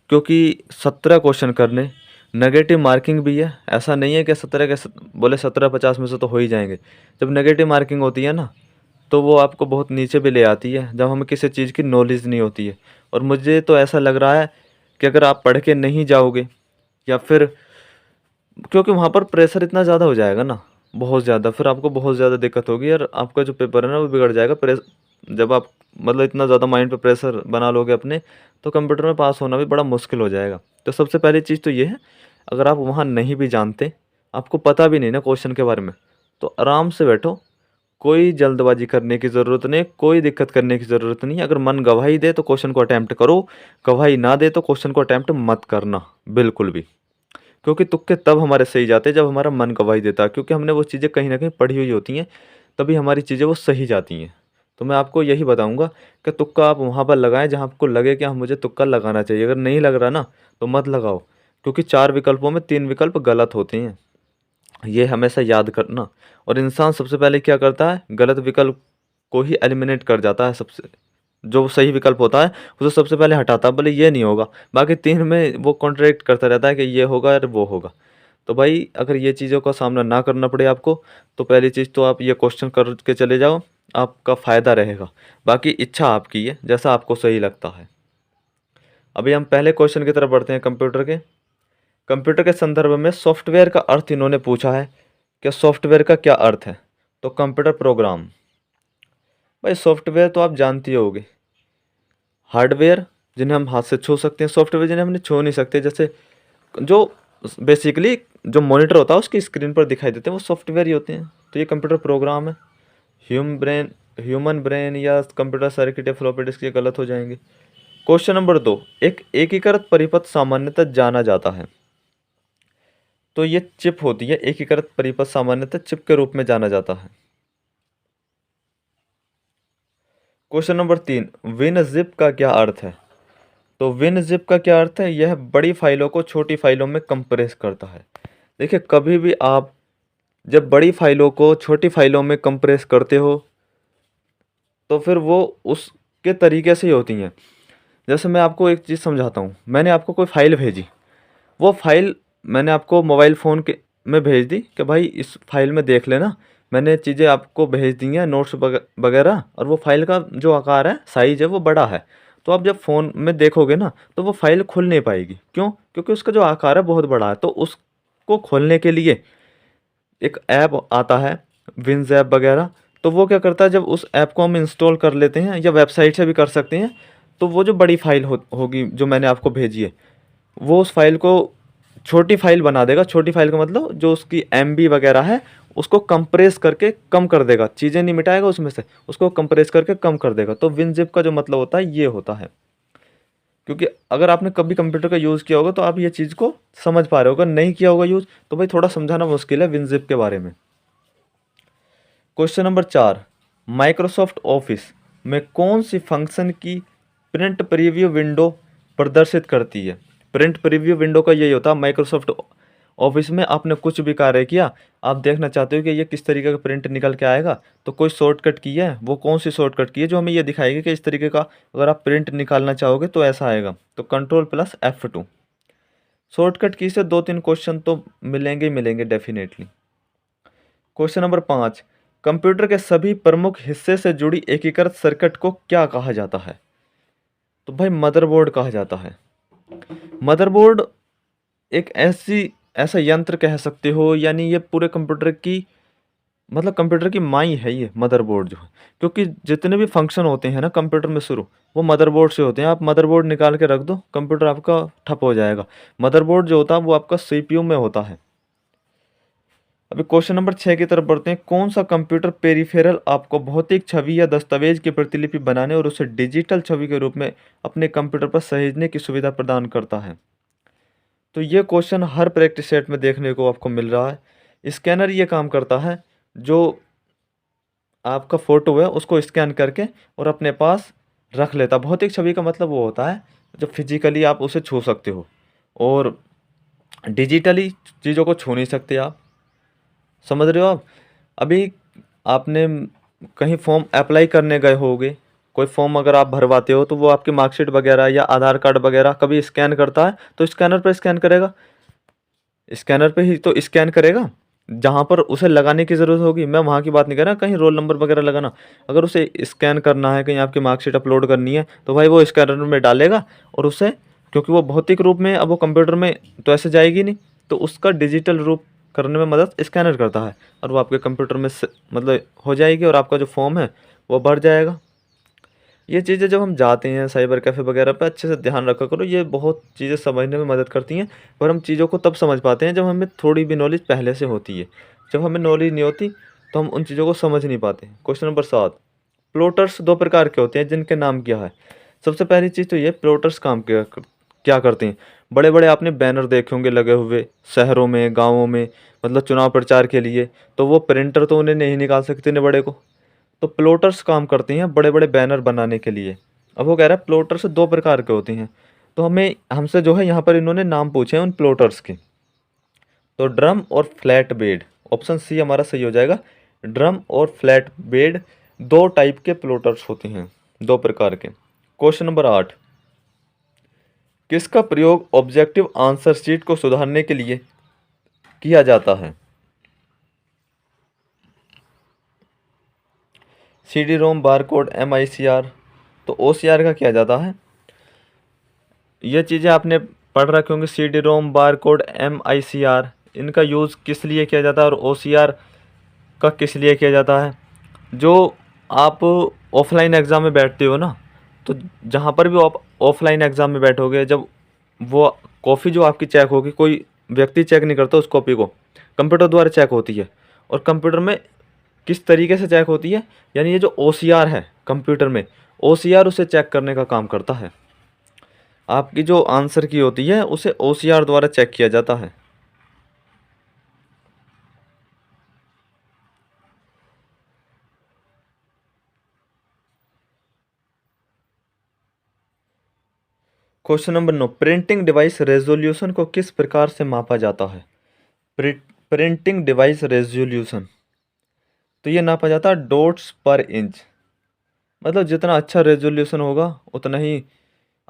क्योंकि 17 क्वेश्चन करने, नेगेटिव मार्किंग भी है। ऐसा नहीं है कि 17 के बोले 17-50 में से तो हो ही जाएंगे। जब नेगेटिव मार्किंग होती है ना, तो वो आपको बहुत नीचे भी ले आती है, जब हमें किसी चीज़ की नॉलेज नहीं होती है। और मुझे तो ऐसा लग रहा है कि अगर आप पढ़ के नहीं जाओगे, या फिर क्योंकि वहाँ पर प्रेशर इतना ज़्यादा हो जाएगा ना, बहुत ज़्यादा, फिर आपको बहुत ज़्यादा दिक्कत होगी और आपका जो पेपर है ना वो बिगड़ जाएगा। जब आप मतलब इतना ज़्यादा माइंड पे प्रेशर बना लोगे अपने, तो कंप्यूटर में पास होना भी बड़ा मुश्किल हो जाएगा। तो सबसे पहली चीज़ तो ये है, अगर आप वहाँ नहीं भी जानते, आपको पता भी नहीं ना क्वेश्चन के बारे में, तो आराम से बैठो, कोई जल्दबाजी करने की ज़रूरत नहीं, कोई दिक्कत करने की ज़रूरत नहीं। अगर मन गवाही दे तो क्वेश्चन को अटैम्प्ट करो, गवाही ना दे तो क्वेश्चन को अटैम्प्ट मत करना बिल्कुल भी। क्योंकि तुक्के तब हमारे सही जाते हैं जब हमारा मन गवाही देता है, क्योंकि हमने वो चीज़ें कहीं ना कहीं पढ़ी हुई होती हैं, तभी हमारी चीज़ें वो सही जाती हैं। तो मैं आपको यही बताऊंगा कि तुक्का आप वहाँ पर लगाएं जहाँ आपको लगे कि हाँ मुझे तुक्का लगाना चाहिए। अगर नहीं लग रहा ना, तो मत लगाओ, क्योंकि 4 विकल्पों में 3 विकल्प गलत होते हैं, ये हमेशा याद करना। और इंसान सबसे पहले क्या करता है, गलत विकल्प को ही एलिमिनेट कर जाता है, सबसे जो सही विकल्प होता है उसे सबसे पहले हटाता है, बोले ये नहीं होगा, बाकी 3 में वो कॉन्ट्रैक्ट करता रहता है कि ये होगा और वो होगा। तो भाई अगर ये चीज़ों का सामना ना करना पड़े आपको, तो पहली चीज़ तो आप ये क्वेश्चन करके चले जाओ, आपका फ़ायदा रहेगा। बाकी इच्छा आपकी है, जैसा आपको सही लगता है। अभी हम पहले क्वेश्चन की तरफ बढ़ते हैं। कंप्यूटर के संदर्भ में सॉफ्टवेयर का अर्थ इन्होंने पूछा है कि सॉफ्टवेयर का क्या अर्थ है। तो कंप्यूटर प्रोग्राम, भाई सॉफ्टवेयर तो आप जानती होगे, हार्डवेयर जिन्हें हम हाथ से छू सकते हैं, सॉफ्टवेयर जिन्हें हमने छू नहीं सकते, जैसे जो बेसिकली जो मॉनिटर होता है उसकी स्क्रीन पर दिखाई देते हैं, वो सॉफ्टवेयर ही होते हैं। तो ये कंप्यूटर प्रोग्राम है। ह्यूमन ब्रेन या कंप्यूटर सर्किट या फ्लॉपी डिस्क, ये गलत हो जाएंगे। क्वेश्चन नंबर 2, एक एकीकृत परिपथ सामान्यतः जाना जाता है। तो ये चिप होती है, एकीकृत परिपथ सामान्यतः चिप के रूप में जाना जाता है। क्वेश्चन नंबर 3, विन जिप का क्या अर्थ है। तो विन जिप का क्या अर्थ है, यह बड़ी फाइलों को छोटी फाइलों में कंप्रेस करता है। देखिए कभी भी आप जब बड़ी फाइलों को छोटी फाइलों में कंप्रेस करते हो, तो फिर वो उसके तरीके से ही होती हैं। जैसे मैं आपको एक चीज़ समझाता हूँ, मैंने आपको कोई फाइल भेजी, वो फाइल मैंने आपको मोबाइल फ़ोन के में भेज दी कि भाई इस फाइल में देख लेना, मैंने चीज़ें आपको भेज दी हैं, नोट्स वगैरह, और वो फाइल का जो आकार है, साइज़ है, वो बड़ा है। तो आप जब फ़ोन में देखोगे ना, तो वो फाइल खुल नहीं पाएगी। क्यों? क्योंकि उसका जो आकार है बहुत बड़ा है। तो उसको खोलने के लिए एक ऐप आता है, विंज़ ऐप वगैरह। तो वो क्या करता है, जब उस ऐप को हम इंस्टॉल कर लेते हैं, या वेबसाइट से भी कर सकते हैं, तो वो जो बड़ी फाइल होगी जो मैंने आपको भेजी है, वो उस फाइल को छोटी फाइल बना देगा। छोटी फाइल का मतलब जो उसकी एमबी वगैरह है, उसको कंप्रेस करके कम कर देगा, चीज़ें नहीं मिटाएगा उसमें से, उसको कंप्रेस करके कम कर देगा। तो विनजिप का जो मतलब होता है ये होता है। क्योंकि अगर आपने कभी कंप्यूटर का यूज़ किया होगा तो आप ये चीज़ को समझ पा रहे हो, अगर नहीं किया होगा यूज़ तो भाई थोड़ा समझाना मुश्किल है विनजिप के बारे में। क्वेश्चन नंबर 4, माइक्रोसॉफ्ट ऑफिस में कौन सी फंक्शन की प्रिंट प्रीव्यू विंडो प्रदर्शित करती है। प्रिंट प्रीव्यू विंडो का यही होता है, माइक्रोसॉफ्ट ऑफिस में आपने कुछ भी कार्य किया, आप देखना चाहते हो कि ये किस तरीके का प्रिंट निकल के आएगा, तो कोई शॉर्टकट की है, वो कौन सी शॉर्टकट की है जो हमें ये दिखाएगी कि इस तरीके का अगर आप प्रिंट निकालना चाहोगे तो ऐसा आएगा। तो Ctrl+F2 शॉर्टकट की से 2-3 क्वेश्चन तो मिलेंगे ही मिलेंगे डेफिनेटली। क्वेश्चन नंबर 5, कंप्यूटर के सभी प्रमुख हिस्से से जुड़ी एकीकृत सर्किट को क्या कहा जाता है। तो भाई मदरबोर्ड कहा जाता है। मदरबोर्ड एक ऐसा यंत्र कह सकते हो, यानी ये पूरे कंप्यूटर की मतलब कंप्यूटर की माई है ये मदरबोर्ड जो है। क्योंकि जितने भी फंक्शन होते हैं ना कंप्यूटर में शुरू, वो मदरबोर्ड से होते हैं। आप मदरबोर्ड निकाल के रख दो, कंप्यूटर आपका ठप हो जाएगा। मदरबोर्ड जो होता है वो आपका सीपीयू में होता है। अभी क्वेश्चन नंबर 6 की तरफ बढ़ते हैं। कौन सा कंप्यूटर पेरिफेरल आपको भौतिक छवि या दस्तावेज की प्रतिलिपि बनाने और उसे डिजिटल छवि के रूप में अपने कंप्यूटर पर सहेजने की सुविधा प्रदान करता है। तो ये क्वेश्चन हर प्रैक्टिस सेट में देखने को आपको मिल रहा है। स्कैनर ये काम करता है, जो आपका फ़ोटो है उसको स्कैन करके और अपने पास रख लेता। भौतिक छवि का मतलब वो होता है जब फिजिकली आप उसे छू सकते हो, और डिजिटली चीज़ों को छू नहीं सकते आप। समझ रहे हो आप? अभी आपने कहीं फॉर्म अप्लाई करने गए होगे, कोई फॉर्म अगर आप भरवाते हो तो वो आपकी मार्कशीट वगैरह या आधार कार्ड वगैरह कभी स्कैन करता है, तो स्कैनर पे स्कैन करेगा, स्कैनर पे ही तो स्कैन करेगा। जहाँ पर उसे लगाने की ज़रूरत होगी, मैं वहाँ की बात नहीं कर रहा कहीं रोल नंबर वगैरह लगाना, अगर उसे स्कैन करना है, कहीं आपकी मार्कशीट अपलोड करनी है, तो भाई वो स्कैनर में डालेगा और उसे, क्योंकि वो भौतिक रूप में है, अब वो कंप्यूटर में तो ऐसे जाएगी नहीं, तो उसका डिजिटल रूप करने में मदद स्कैनर करता है, और वो आपके कंप्यूटर में मतलब हो जाएगी, और आपका जो फॉर्म है वो भर जाएगा। ये चीज़ें जब हम जाते हैं साइबर कैफ़े वगैरह पे, अच्छे से ध्यान रखा करो, ये बहुत चीज़ें समझने में मदद करती हैं। पर हम चीज़ों को तब समझ पाते हैं जब हमें थोड़ी भी नॉलेज पहले से होती है। जब हमें नॉलेज नहीं होती तो हम उन चीज़ों को समझ नहीं पाते। क्वेश्चन नंबर 7, प्लॉटर्स 2 प्रकार के होते हैं जिनके नाम क्या है। सबसे पहली चीज़ तो ये, प्लॉटर्स काम क्या करते हैं। बड़े-बड़े आपने बैनर देखे होंगे लगे हुए शहरों में, गाँवों में, मतलब चुनाव प्रचार के लिए, तो वो प्रिंटर तो उन्हें नहीं निकाल सकते इतने बड़े को। तो प्लॉटर्स काम करते हैं बड़े-बड़े बैनर बनाने के लिए। अब वो कह रहा है प्लॉटर्स 2 प्रकार के होते हैं। तो हमें हमसे जो है यहाँ पर इन्होंने नाम पूछे हैं उन प्लॉटर्स के। तो ड्रम और फ्लैट बेड, ऑप्शन सी हमारा सही हो जाएगा। ड्रम और फ्लैट बेड 2 टाइप के प्लॉटर्स होते हैं, 2 प्रकार के। क्वेश्चन नंबर 8, किसका प्रयोग ऑब्जेक्टिव आंसर शीट को सुधारने के लिए किया जाता है। CD रोम, बारकोड, MICR। तो OCR का किया जाता है। ये चीज़ें आपने पढ़ रखी होंगी, CD रोम, बारकोड, MICR, इनका यूज़ किस लिए किया जाता है और OCR का किस लिए किया जाता है। जो आप ऑफलाइन एग्ज़ाम में बैठते हो ना, तो जहाँ पर भी आप ऑफलाइन एग्ज़ाम में बैठोगे, जब वो कॉपी जो आपकी चेक होगी, कोई व्यक्ति चेक नहीं करता उस कॉपी को, कंप्यूटर द्वारा चेक होती है। और कंप्यूटर में किस तरीके से चेक होती है, यानी ये जो OCR है कंप्यूटर में, OCR उसे चेक करने का काम करता है। आपकी जो आंसर की होती है उसे OCR द्वारा चेक किया जाता है। Question number 9, printing device resolution को किस प्रकार से मापा जाता है। प्रिंटिंग डिवाइस रेजोल्यूशन, तो ये नापा जाता है डॉट्स पर इंच। मतलब जितना अच्छा रेजोल्यूशन होगा उतना ही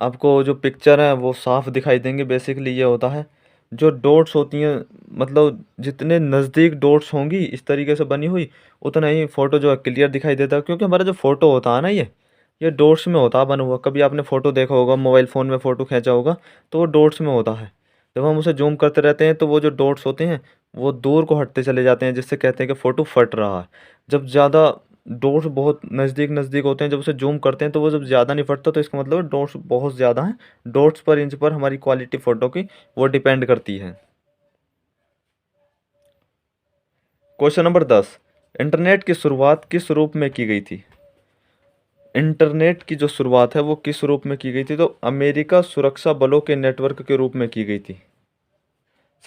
आपको जो पिक्चर है वो साफ दिखाई देंगे। बेसिकली ये होता है, जो डॉट्स होती हैं, मतलब जितने नज़दीक डॉट्स होंगी इस तरीके से बनी हुई, उतना ही फ़ोटो जो है क्लियर दिखाई देता है। क्योंकि हमारा जो फ़ोटो होता है ना, ये डॉट्स में होता है बना हुआ। कभी आपने फ़ोटो देखा होगा, मोबाइल फ़ोन में फ़ोटो खींचा होगा, तो वो डॉट्स में होता है। जब हम उसे जूम करते रहते हैं तो वो जो डॉट्स होते हैं वो दूर को हटते चले जाते हैं, जिससे कहते हैं कि फ़ोटो फट रहा है। जब ज़्यादा डॉट्स बहुत नज़दीक नज़दीक होते हैं, जब उसे जूम करते हैं तो वो जब ज़्यादा नहीं फटता, तो इसका मतलब डॉट्स बहुत ज़्यादा हैं। डॉट्स पर इंच पर हमारी क्वालिटी फ़ोटो की वो डिपेंड करती है। क्वेश्चन नंबर 10, इंटरनेट की शुरुआत किस रूप में की गई थी। इंटरनेट की जो शुरुआत है वो किस रूप में की गई थी, तो अमेरिका सुरक्षा बलों के नेटवर्क के रूप में की गई थी।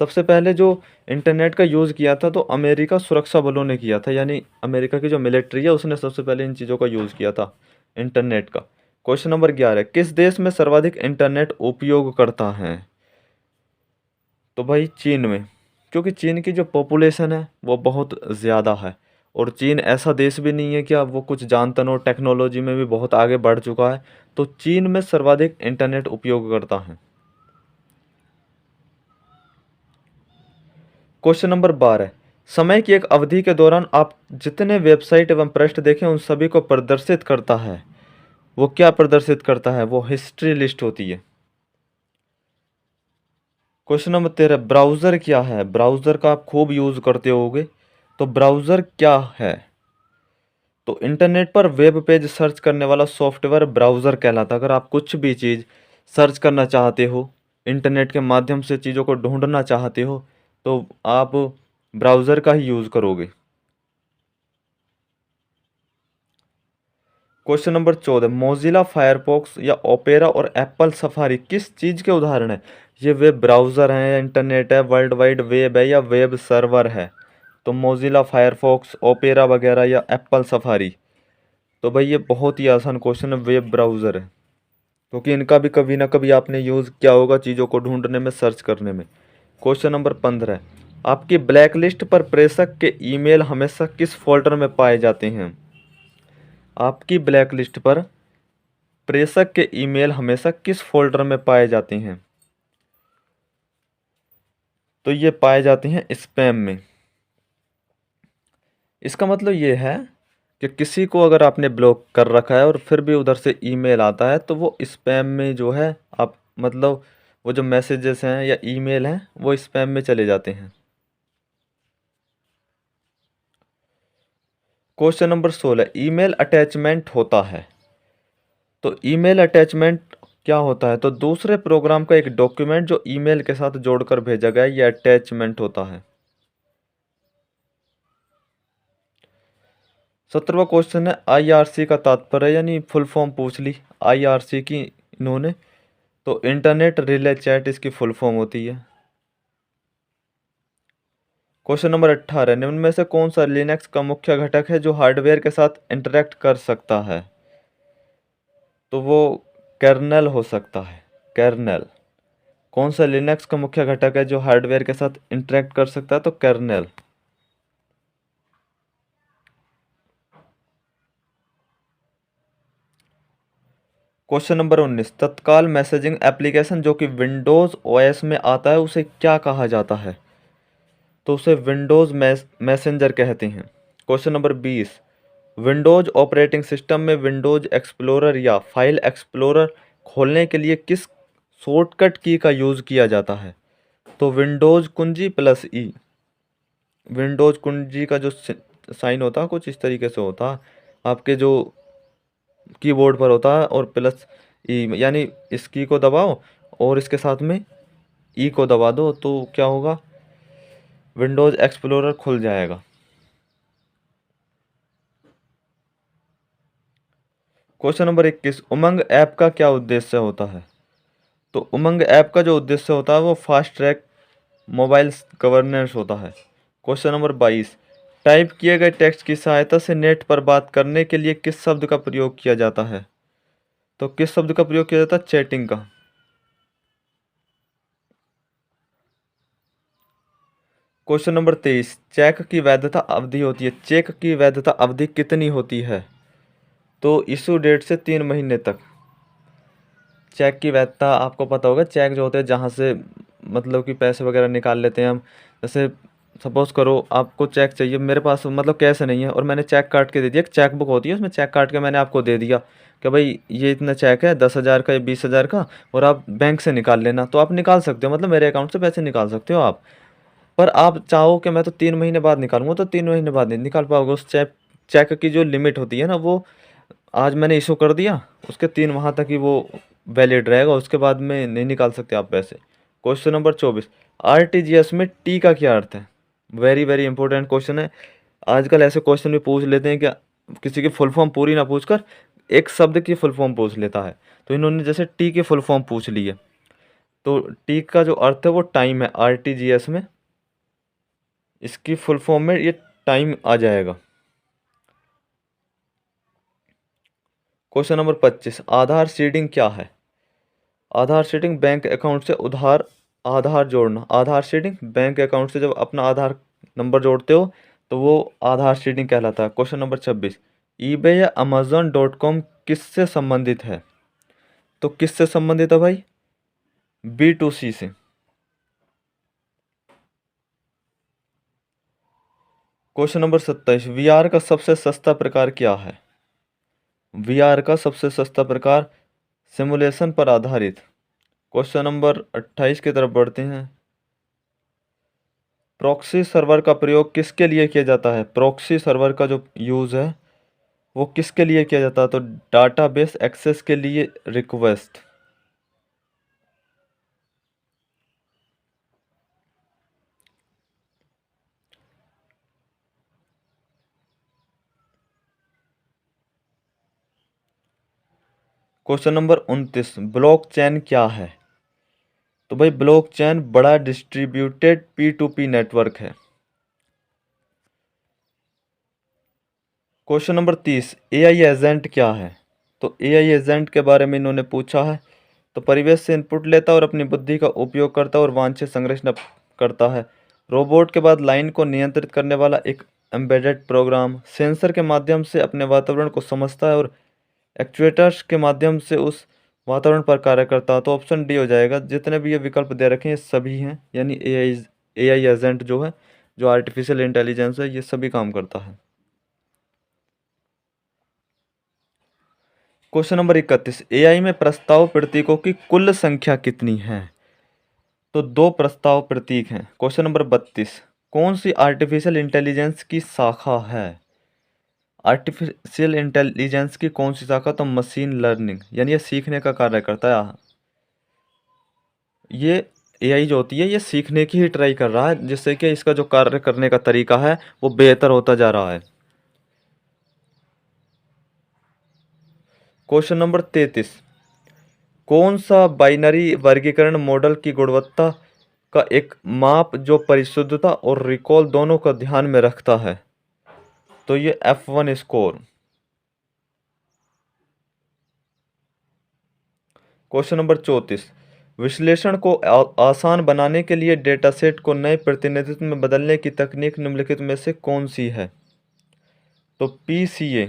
सबसे पहले जो इंटरनेट का यूज़ किया था तो अमेरिका सुरक्षा बलों ने किया था, यानी अमेरिका की जो मिलिट्री है उसने सबसे पहले इन चीज़ों का यूज़ किया था, इंटरनेट का। क्वेश्चन नंबर 11, किस देश में सर्वाधिक इंटरनेट उपयोग करता है। तो भाई चीन में, क्योंकि चीन की जो पॉपुलेशन है वो बहुत ज़्यादा है, और चीन ऐसा देश भी नहीं है कि अब वो कुछ जानता ना हो, टेक्नोलॉजी में भी बहुत आगे बढ़ चुका है। तो चीन में सर्वाधिक इंटरनेट उपयोग करता है। क्वेश्चन नंबर 12, समय की एक अवधि के दौरान आप जितने वेबसाइट एवं पृष्ठ देखें उन सभी को प्रदर्शित करता है। वो क्या प्रदर्शित करता है, वो हिस्ट्री लिस्ट होती है। क्वेश्चन नंबर 13, ब्राउज़र क्या है। ब्राउज़र का आप खूब यूज़ करते होगे, तो ब्राउज़र क्या है। तो इंटरनेट पर वेब पेज सर्च करने वाला सॉफ्टवेयर ब्राउज़र कहलाता है। अगर आप कुछ भी चीज़ सर्च करना चाहते हो, इंटरनेट के माध्यम से चीज़ों को ढूंढना चाहते हो, तो आप ब्राउज़र का ही यूज़ करोगे। क्वेश्चन नंबर 14, मोजिला फायरफॉक्स या ओपेरा और एप्पल सफारी किस चीज़ के उदाहरण है। ये वेब ब्राउज़र हैं या इंटरनेट है, वर्ल्ड वाइड वेब है या वेब सर्वर है। तो मोजिला फायरफॉक्स, ओपेरा वगैरह या एप्पल सफारी। तो भाई ये बहुत ही आसान क्वेश्चन है, वेब ब्राउज़र है, क्योंकि इनका भी कभी ना कभी आपने यूज़ किया होगा चीज़ों को ढूंढने में, सर्च करने में। क्वेश्चन नंबर 15, आपकी ब्लैकलिस्ट पर प्रेषक के ईमेल हमेशा किस फोल्डर में पाए जाते हैं। आपकी ब्लैकलिस्ट पर प्रेषक के ईमेल हमेशा किस फोल्डर में पाए जाते हैं? तो ये पाए जाते हैं स्पैम में। इसका मतलब ये है कि किसी को अगर आपने ब्लॉक कर रखा है और फिर भी उधर से ईमेल आता है तो वो स्पैम में जो है, आप मतलब वो जो मैसेजेस हैं या ईमेल हैं वो स्पैम में चले जाते हैं। क्वेश्चन नंबर 16, ईमेल अटैचमेंट होता है। तो ईमेल अटैचमेंट क्या होता है? तो दूसरे प्रोग्राम का एक डॉक्यूमेंट जो ईमेल के साथ जोड़कर भेजा गया, ये अटैचमेंट होता है। 17वां क्वेश्चन है आईआरसी का तात्पर्य, यानी फुल फॉर्म पूछ ली आईआरसी की इन्होंने। तो इंटरनेट रिले चैट इसकी फुल फॉर्म होती है। क्वेश्चन नंबर 18, निम्न में से कौन सा लिनक्स का मुख्य घटक है जो हार्डवेयर के साथ इंटरेक्ट कर सकता है? तो वो कर्नेल हो सकता है, कर्नेल। कौन सा लिनक्स का मुख्य घटक है जो हार्डवेयर के साथ इंटरेक्ट कर सकता है? तो कर्नेल। क्वेश्चन नंबर 19, तत्काल मैसेजिंग एप्लीकेशन जो कि विंडोज ओएस में आता है उसे क्या कहा जाता है? तो उसे विंडोज मैसेंजर कहते हैं। Question number 20, Windows operating system में विंडोज एक्सप्लोरर या फाइल एक्सप्लोरर खोलने के लिए किस शॉर्टकट की का यूज़ किया जाता है? तो विंडोज कुंजी प्लस ई। विंडोज कुंजी का जो साइन होता है कुछ इस तरीके से होता है, आपके जो कीबोर्ड पर होता है, और प्लस ई, यानी इस की को दबाओ और इसके साथ में ई को दबा दो तो क्या होगा, विंडोज एक्सप्लोरर खुल जाएगा। क्वेश्चन नंबर 21, उमंग ऐप का क्या उद्देश्य होता है? तो उमंग ऐप का जो उद्देश्य होता है वो फास्ट ट्रैक मोबाइल गवर्नेंस होता है। क्वेश्चन नंबर 22, टाइप किए गए टेक्स्ट की सहायता से नेट पर बात करने के लिए किस शब्द का प्रयोग किया जाता है? तो किस शब्द का प्रयोग किया जाता है? चैटिंग का। क्वेश्चन नंबर 23, चेक की वैधता अवधि होती है, चेक की वैधता अवधि कितनी होती है? तो इशू डेट से 3 महीने तक। चेक की वैधता आपको पता होगा, चेक जो होते हैं जहाँ से मतलब कि पैसे वगैरह निकाल लेते हैं हम। जैसे सपोज़ करो आपको चेक चाहिए, मेरे पास मतलब कैश नहीं है और मैंने चेक काट के दे दिया, एक चेक बुक होती है उसमें चेक काट के मैंने आपको दे दिया कि भाई ये इतना चेक है 10,000 का या 20,000 का, और आप बैंक से निकाल लेना। तो आप निकाल सकते हो, मतलब मेरे अकाउंट से पैसे निकाल सकते हो आप। पर आप चाहो कि मैं तो 3 महीने बाद निकालूंगा, तो 3 महीने बाद नहीं निकाल पाओगे। उस चेक चेक की जो लिमिट होती है ना, वो आज मैंने इशू कर दिया, उसके 3 माह तक ही वो वैलिड रहेगा, उसके बाद में नहीं निकाल सकते आप पैसे। क्वेश्चन नंबर 24, आरटीजीएस में टी का क्या अर्थ है? वेरी वेरी इंपॉर्टेंट क्वेश्चन है। आजकल ऐसे क्वेश्चन भी पूछ लेते हैं कि किसी की फुल फॉर्म पूरी ना पूछकर एक शब्द की फुल फॉर्म पूछ लेता है। तो इन्होंने जैसे टी की फुल फॉर्म पूछ ली है, तो टी का जो अर्थ है वो टाइम है, आरटीजीएस में इसकी फुल फॉर्म में ये टाइम आ जाएगा। क्वेश्चन नंबर 25, आधार सीडिंग क्या है? आधार सीडिंग बैंक अकाउंट से उधार आधार जोड़ना। आधार सीडिंग बैंक अकाउंट से जब अपना आधार नंबर जोड़ते हो तो वो आधार सीडिंग कहलाता है। क्वेश्चन नंबर 26, ईबे या amazon.com किससे संबंधित है? तो किससे संबंधित है भाई? B2C से। क्वेश्चन नंबर 27, वीआर का सबसे सस्ता प्रकार क्या है? वीआर का सबसे सस्ता प्रकार सिमुलेशन पर आधारित। क्वेश्चन नंबर 28 की तरफ बढ़ते हैं। प्रॉक्सी सर्वर का प्रयोग किसके लिए किया जाता है? प्रॉक्सी सर्वर का जो यूज़ है वो किसके लिए किया जाता है? तो डाटाबेस एक्सेस के लिए रिक्वेस्ट। क्वेश्चन नंबर 29, ब्लॉकचेन क्या है? तो भाई ब्लॉकचेन बड़ा डिस्ट्रीब्यूटेड P2P नेटवर्क है। क्वेश्चन नंबर 30, एआई एजेंट क्या है? तो एआई एजेंट के बारे में इन्होंने पूछा है। तो परिवेश से इनपुट लेता है और अपनी बुद्धि का उपयोग करता है और वांछित संरचना करता है। रोबोट के बाद लाइन को नियंत्रित करने वाला एक एम्बेडेड प्रोग्राम, सेंसर के माध्यम से अपने वातावरण को समझता है और एक्चुएटर्स के माध्यम से उस वातावरण पर कार्य करता है। तो ऑप्शन डी हो जाएगा। जितने भी ये विकल्प दे रखे हैं ये सभी हैं, यानी एआई एजेंट जो है, जो आर्टिफिशियल इंटेलिजेंस है, ये सभी काम करता है। क्वेश्चन नंबर 31, एआई में प्रस्ताव प्रतीकों की कुल संख्या कितनी है? तो दो प्रस्ताव प्रतीक हैं। क्वेश्चन नंबर 32, कौन सी आर्टिफिशियल इंटेलिजेंस की शाखा है? आर्टिफिशियल इंटेलिजेंस की कौन सी शाखा? तो मशीन लर्निंग, यानी ये सीखने का कार्य करता है। ये एआई जो होती है ये सीखने की ही ट्राई कर रहा है, जिससे कि इसका जो कार्य करने का तरीका है वो बेहतर होता जा रहा है। क्वेश्चन नंबर 33, कौन सा बाइनरी वर्गीकरण मॉडल की गुणवत्ता का एक माप जो परिशुद्धता और रिकॉल दोनों का ध्यान में रखता है? तो ये F1 स्कोर। क्वेश्चन नंबर 34, विश्लेषण को आसान बनाने के लिए डेटासेट को नए प्रतिनिधित्व में बदलने की तकनीक निम्नलिखित में से कौन सी है? तो PCA।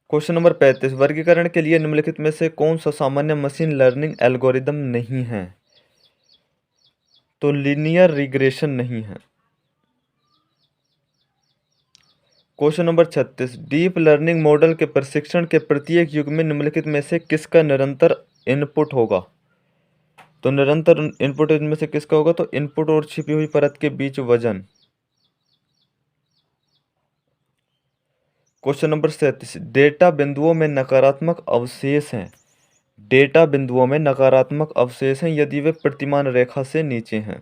क्वेश्चन नंबर 35, वर्गीकरण के लिए निम्नलिखित में से कौन सा सामान्य मशीन लर्निंग एल्गोरिदम नहीं है? तो लीनियर रिग्रेशन नहीं है। Question number 36, deep learning model के प्रशिक्षण के प्रत्येक युग में निम्नलिखित में से किसका निरंतर इनपुट होगा? तो निरंतर इनपुट इनमें से किसका होगा? तो इनपुट और छिपी हुई परत के बीच वजन। क्वेश्चन नंबर 37, डेटा बिंदुओं में नकारात्मक अवशेष हैं। डेटा बिंदुओं में नकारात्मक अवशेष हैं यदि वे प्रतिमान रेखा से नीचे हैं।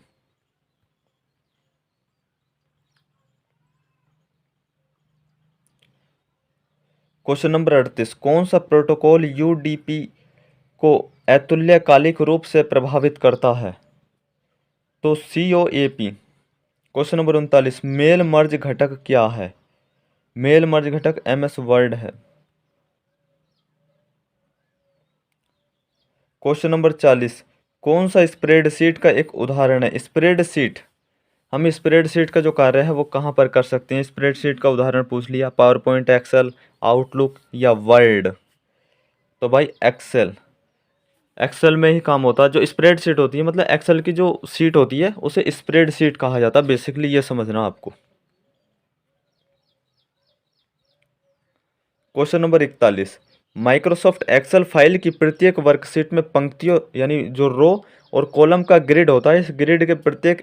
क्वेश्चन नंबर 38, कौन सा प्रोटोकॉल यूडीपी को अतुल्यकालिक रूप से प्रभावित करता है? तो COAP। Question number 39, mail merge घटक क्या है? मेल मर्ज घटक MS वर्ड है। क्वेश्चन नंबर 40, कौन सा स्प्रेडशीट का एक उदाहरण है? स्प्रेडशीट, हम स्प्रेडशीट का जो कार्य है वो कहाँ पर कर सकते हैं? स्प्रेडशीट का उदाहरण पूछ लिया, पावर पॉइंट, एक्सेल, आउटलुक या वर्ड? तो भाई एक्सेल। एक्सेल में ही काम होता है। जो स्प्रेडशीट होती है, मतलब एक्सेल की जो सीट होती है उसे स्प्रेडशीट कहा जाता है, बेसिकली ये समझना आपको। Question number 41, Microsoft Excel file की प्रत्येक वर्कशीट में पंक्तियों यानी जो रो और कॉलम का ग्रिड होता है, इस ग्रिड के प्रत्येक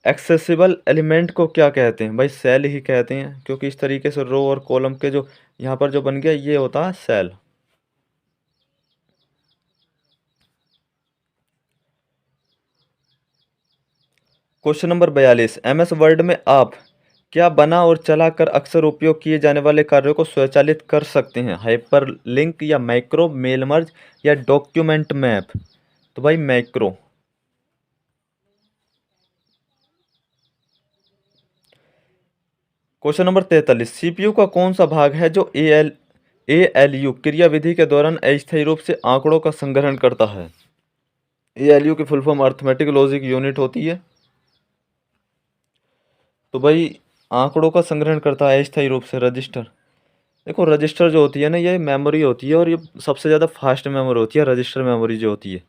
एक्सेसिबल एलिमेंट को क्या कहते हैं? भाई सेल ही कहते हैं, क्योंकि इस तरीके से रो और कॉलम के जो यहाँ पर जो बन गया ये होता है cell. Question number 42, MS Word में आप क्या बना और चलाकर अक्सर उपयोग किए जाने वाले कार्यों को स्वचालित कर सकते हैं? हाइपर लिंक या मैक्रो, मेल मर्ज या डॉक्यूमेंट मैप? तो भाई मैक्रो। क्वेश्चन नंबर 43, CPU का कौन सा भाग है जो ALU क्रियाविधि के दौरान अस्थायी रूप से आंकड़ों का संग्रहण करता है? ALU की full form arithmetic logic unit होती है। तो भाई आंकड़ों का संग्रहण करता है अस्थायी रूप से रजिस्टर। देखो रजिस्टर जो होती है ना, ये मेमोरी होती है और ये सबसे ज़्यादा फास्ट मेमोरी होती है, रजिस्टर मेमोरी जो होती है।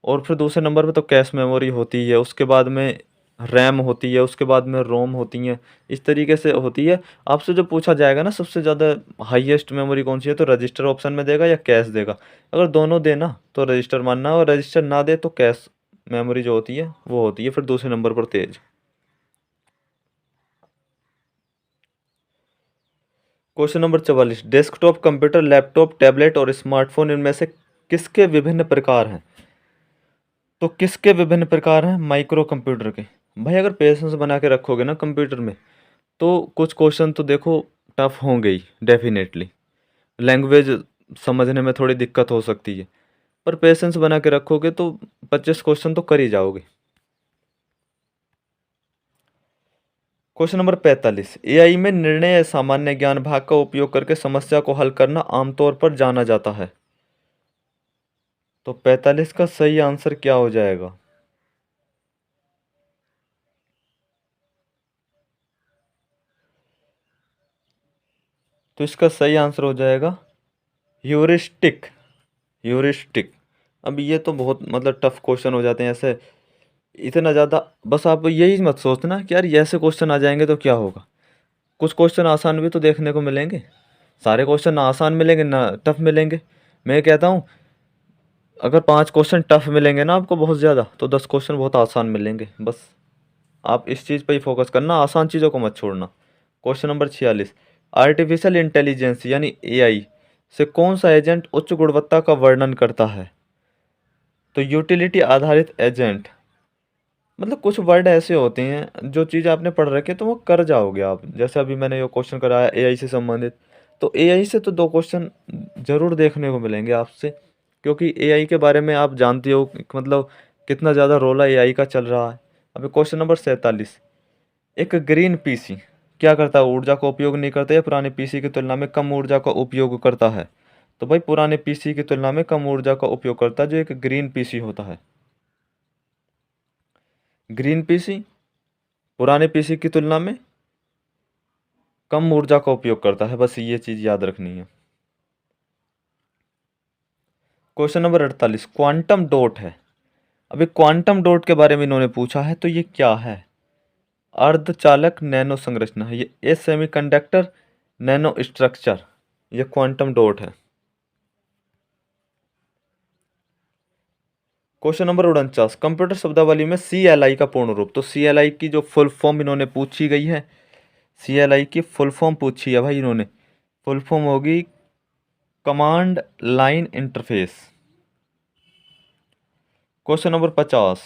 और फिर दूसरे नंबर पे तो कैश मेमोरी होती है, उसके बाद में रैम होती है, उसके बाद में रोम होती हैं, इस तरीके से होती है। आपसे जो पूछा जाएगा ना सबसे ज़्यादा हाईएस्ट मेमोरी कौन सी है, तो रजिस्टर ऑप्शन में देगा या कैश देगा। अगर दोनों देना तो रजिस्टर मानना, और रजिस्टर ना दे तो कैश मेमोरी जो होती है वो होती है फिर दूसरे नंबर पर तेज। Question number 44, desktop computer, laptop, tablet और स्मार्टफोन इनमें से किसके विभिन्न प्रकार हैं? तो किसके विभिन्न प्रकार हैं? माइक्रो कंप्यूटर के। भाई अगर पेशेंस बना के रखोगे ना कंप्यूटर में, तो कुछ क्वेश्चन तो देखो टफ होंगे ही डेफिनेटली। लैंग्वेज समझने में थोड़ी दिक्कत हो सकती है, पर पेशेंस बना के रखोगे तो 25 क्वेश्चन तो कर ही जाओगे। क्वेश्चन नंबर 45, एआई में निर्णय या सामान्य ज्ञान भाग का उपयोग करके समस्या को हल करना आमतौर पर जाना जाता है। तो 45 का सही आंसर क्या हो जाएगा? तो इसका सही आंसर हो जाएगा ह्यूरिस्टिक। ह्यूरिस्टिक। अब ये तो बहुत मतलब टफ क्वेश्चन हो जाते हैं ऐसे, इतना ज़्यादा। बस आप यही मत सोचना कि यार ये ऐसे क्वेश्चन आ जाएंगे तो क्या होगा, कुछ क्वेश्चन आसान भी तो देखने को मिलेंगे। सारे क्वेश्चन ना आसान मिलेंगे ना टफ मिलेंगे। मैं कहता हूँ अगर 5 क्वेश्चन टफ मिलेंगे ना आपको बहुत ज़्यादा, तो 10 क्वेश्चन बहुत आसान मिलेंगे। बस आप इस चीज़ पर ही फोकस करना, आसान चीज़ों को मत छोड़ना। क्वेश्चन नंबर 46, आर्टिफिशियल इंटेलिजेंस यानी एआई से कौन सा एजेंट उच्च गुणवत्ता का वर्णन करता है? तो यूटिलिटी आधारित एजेंट, मतलब कुछ वर्ड ऐसे होते हैं जो चीज़ आपने पढ़ रखी है तो वो कर जाओगे आप। जैसे अभी मैंने ये क्वेश्चन कराया एआई से संबंधित, तो एआई से तो 2 क्वेश्चन जरूर देखने को मिलेंगे आपसे, क्योंकि एआई के बारे में आप जानते हो कि मतलब कितना ज़्यादा रोला एआई का चल रहा है। अभी क्वेश्चन नंबर 47, एक ग्रीन पीसी क्या करता है? ऊर्जा का उपयोग नहीं करता या पुराने पीसी की तुलना में कम ऊर्जा का उपयोग करता है? तो भाई पुराने पीसी की तुलना में कम ऊर्जा का उपयोग करता है जो एक ग्रीन पीसी होता है। ग्रीन पीसी पुराने पीसी की तुलना में कम ऊर्जा का उपयोग करता है, बस ये चीज़ याद रखनी है। क्वेश्चन नंबर 48, क्वांटम डॉट है। अभी क्वांटम डॉट के बारे में इन्होंने पूछा है, तो ये क्या है? अर्धचालक नैनो संरचना है ये, ए सेमीकंडक्टर नैनो स्ट्रक्चर, ये क्वांटम डॉट है। क्वेश्चन नंबर 49, कंप्यूटर शब्दावली में CLI का पूर्ण रूप। तो CLI की जो फुल फॉर्म इन्होंने पूछी गई है, CLI की फुल फॉर्म पूछी है भाई इन्होंने, फुल फॉर्म होगी command line interface. Question number 50,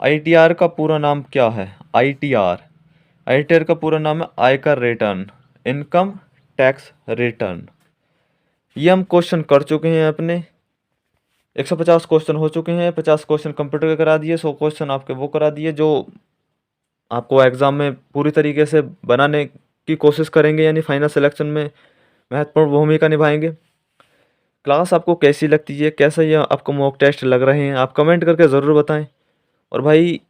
ITR का पूरा नाम क्या है? ITR का पूरा नाम है आयकर रिटर्न, इनकम टैक्स रिटर्न। ये हम क्वेश्चन कर चुके हैं अपने, 150 क्वेश्चन हो चुके हैं। 50 क्वेश्चन कंप्यूटर के करा दिए, 100 क्वेश्चन आपके वो करा दिए जो आपको एग्ज़ाम में पूरी तरीके से बनाने की कोशिश करेंगे, यानी फाइनल सिलेक्शन में महत्वपूर्ण भूमिका निभाएंगे। क्लास आपको कैसी लगती है, कैसा ये आपको मॉक टेस्ट लग रहे हैं, आप कमेंट करके ज़रूर बताएं। और भाई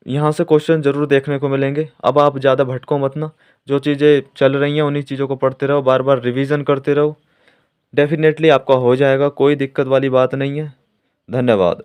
यहाँ से क्वेश्चन ज़रूर देखने को मिलेंगे। अब आप ज़्यादा भटको मत ना, जो चीज़ें चल रही हैं उन्हीं चीज़ों को पढ़ते रहो, बार बार रिवीजन करते रहो, डेफिनेटली आपका हो जाएगा, कोई दिक्कत वाली बात नहीं है। धन्यवाद।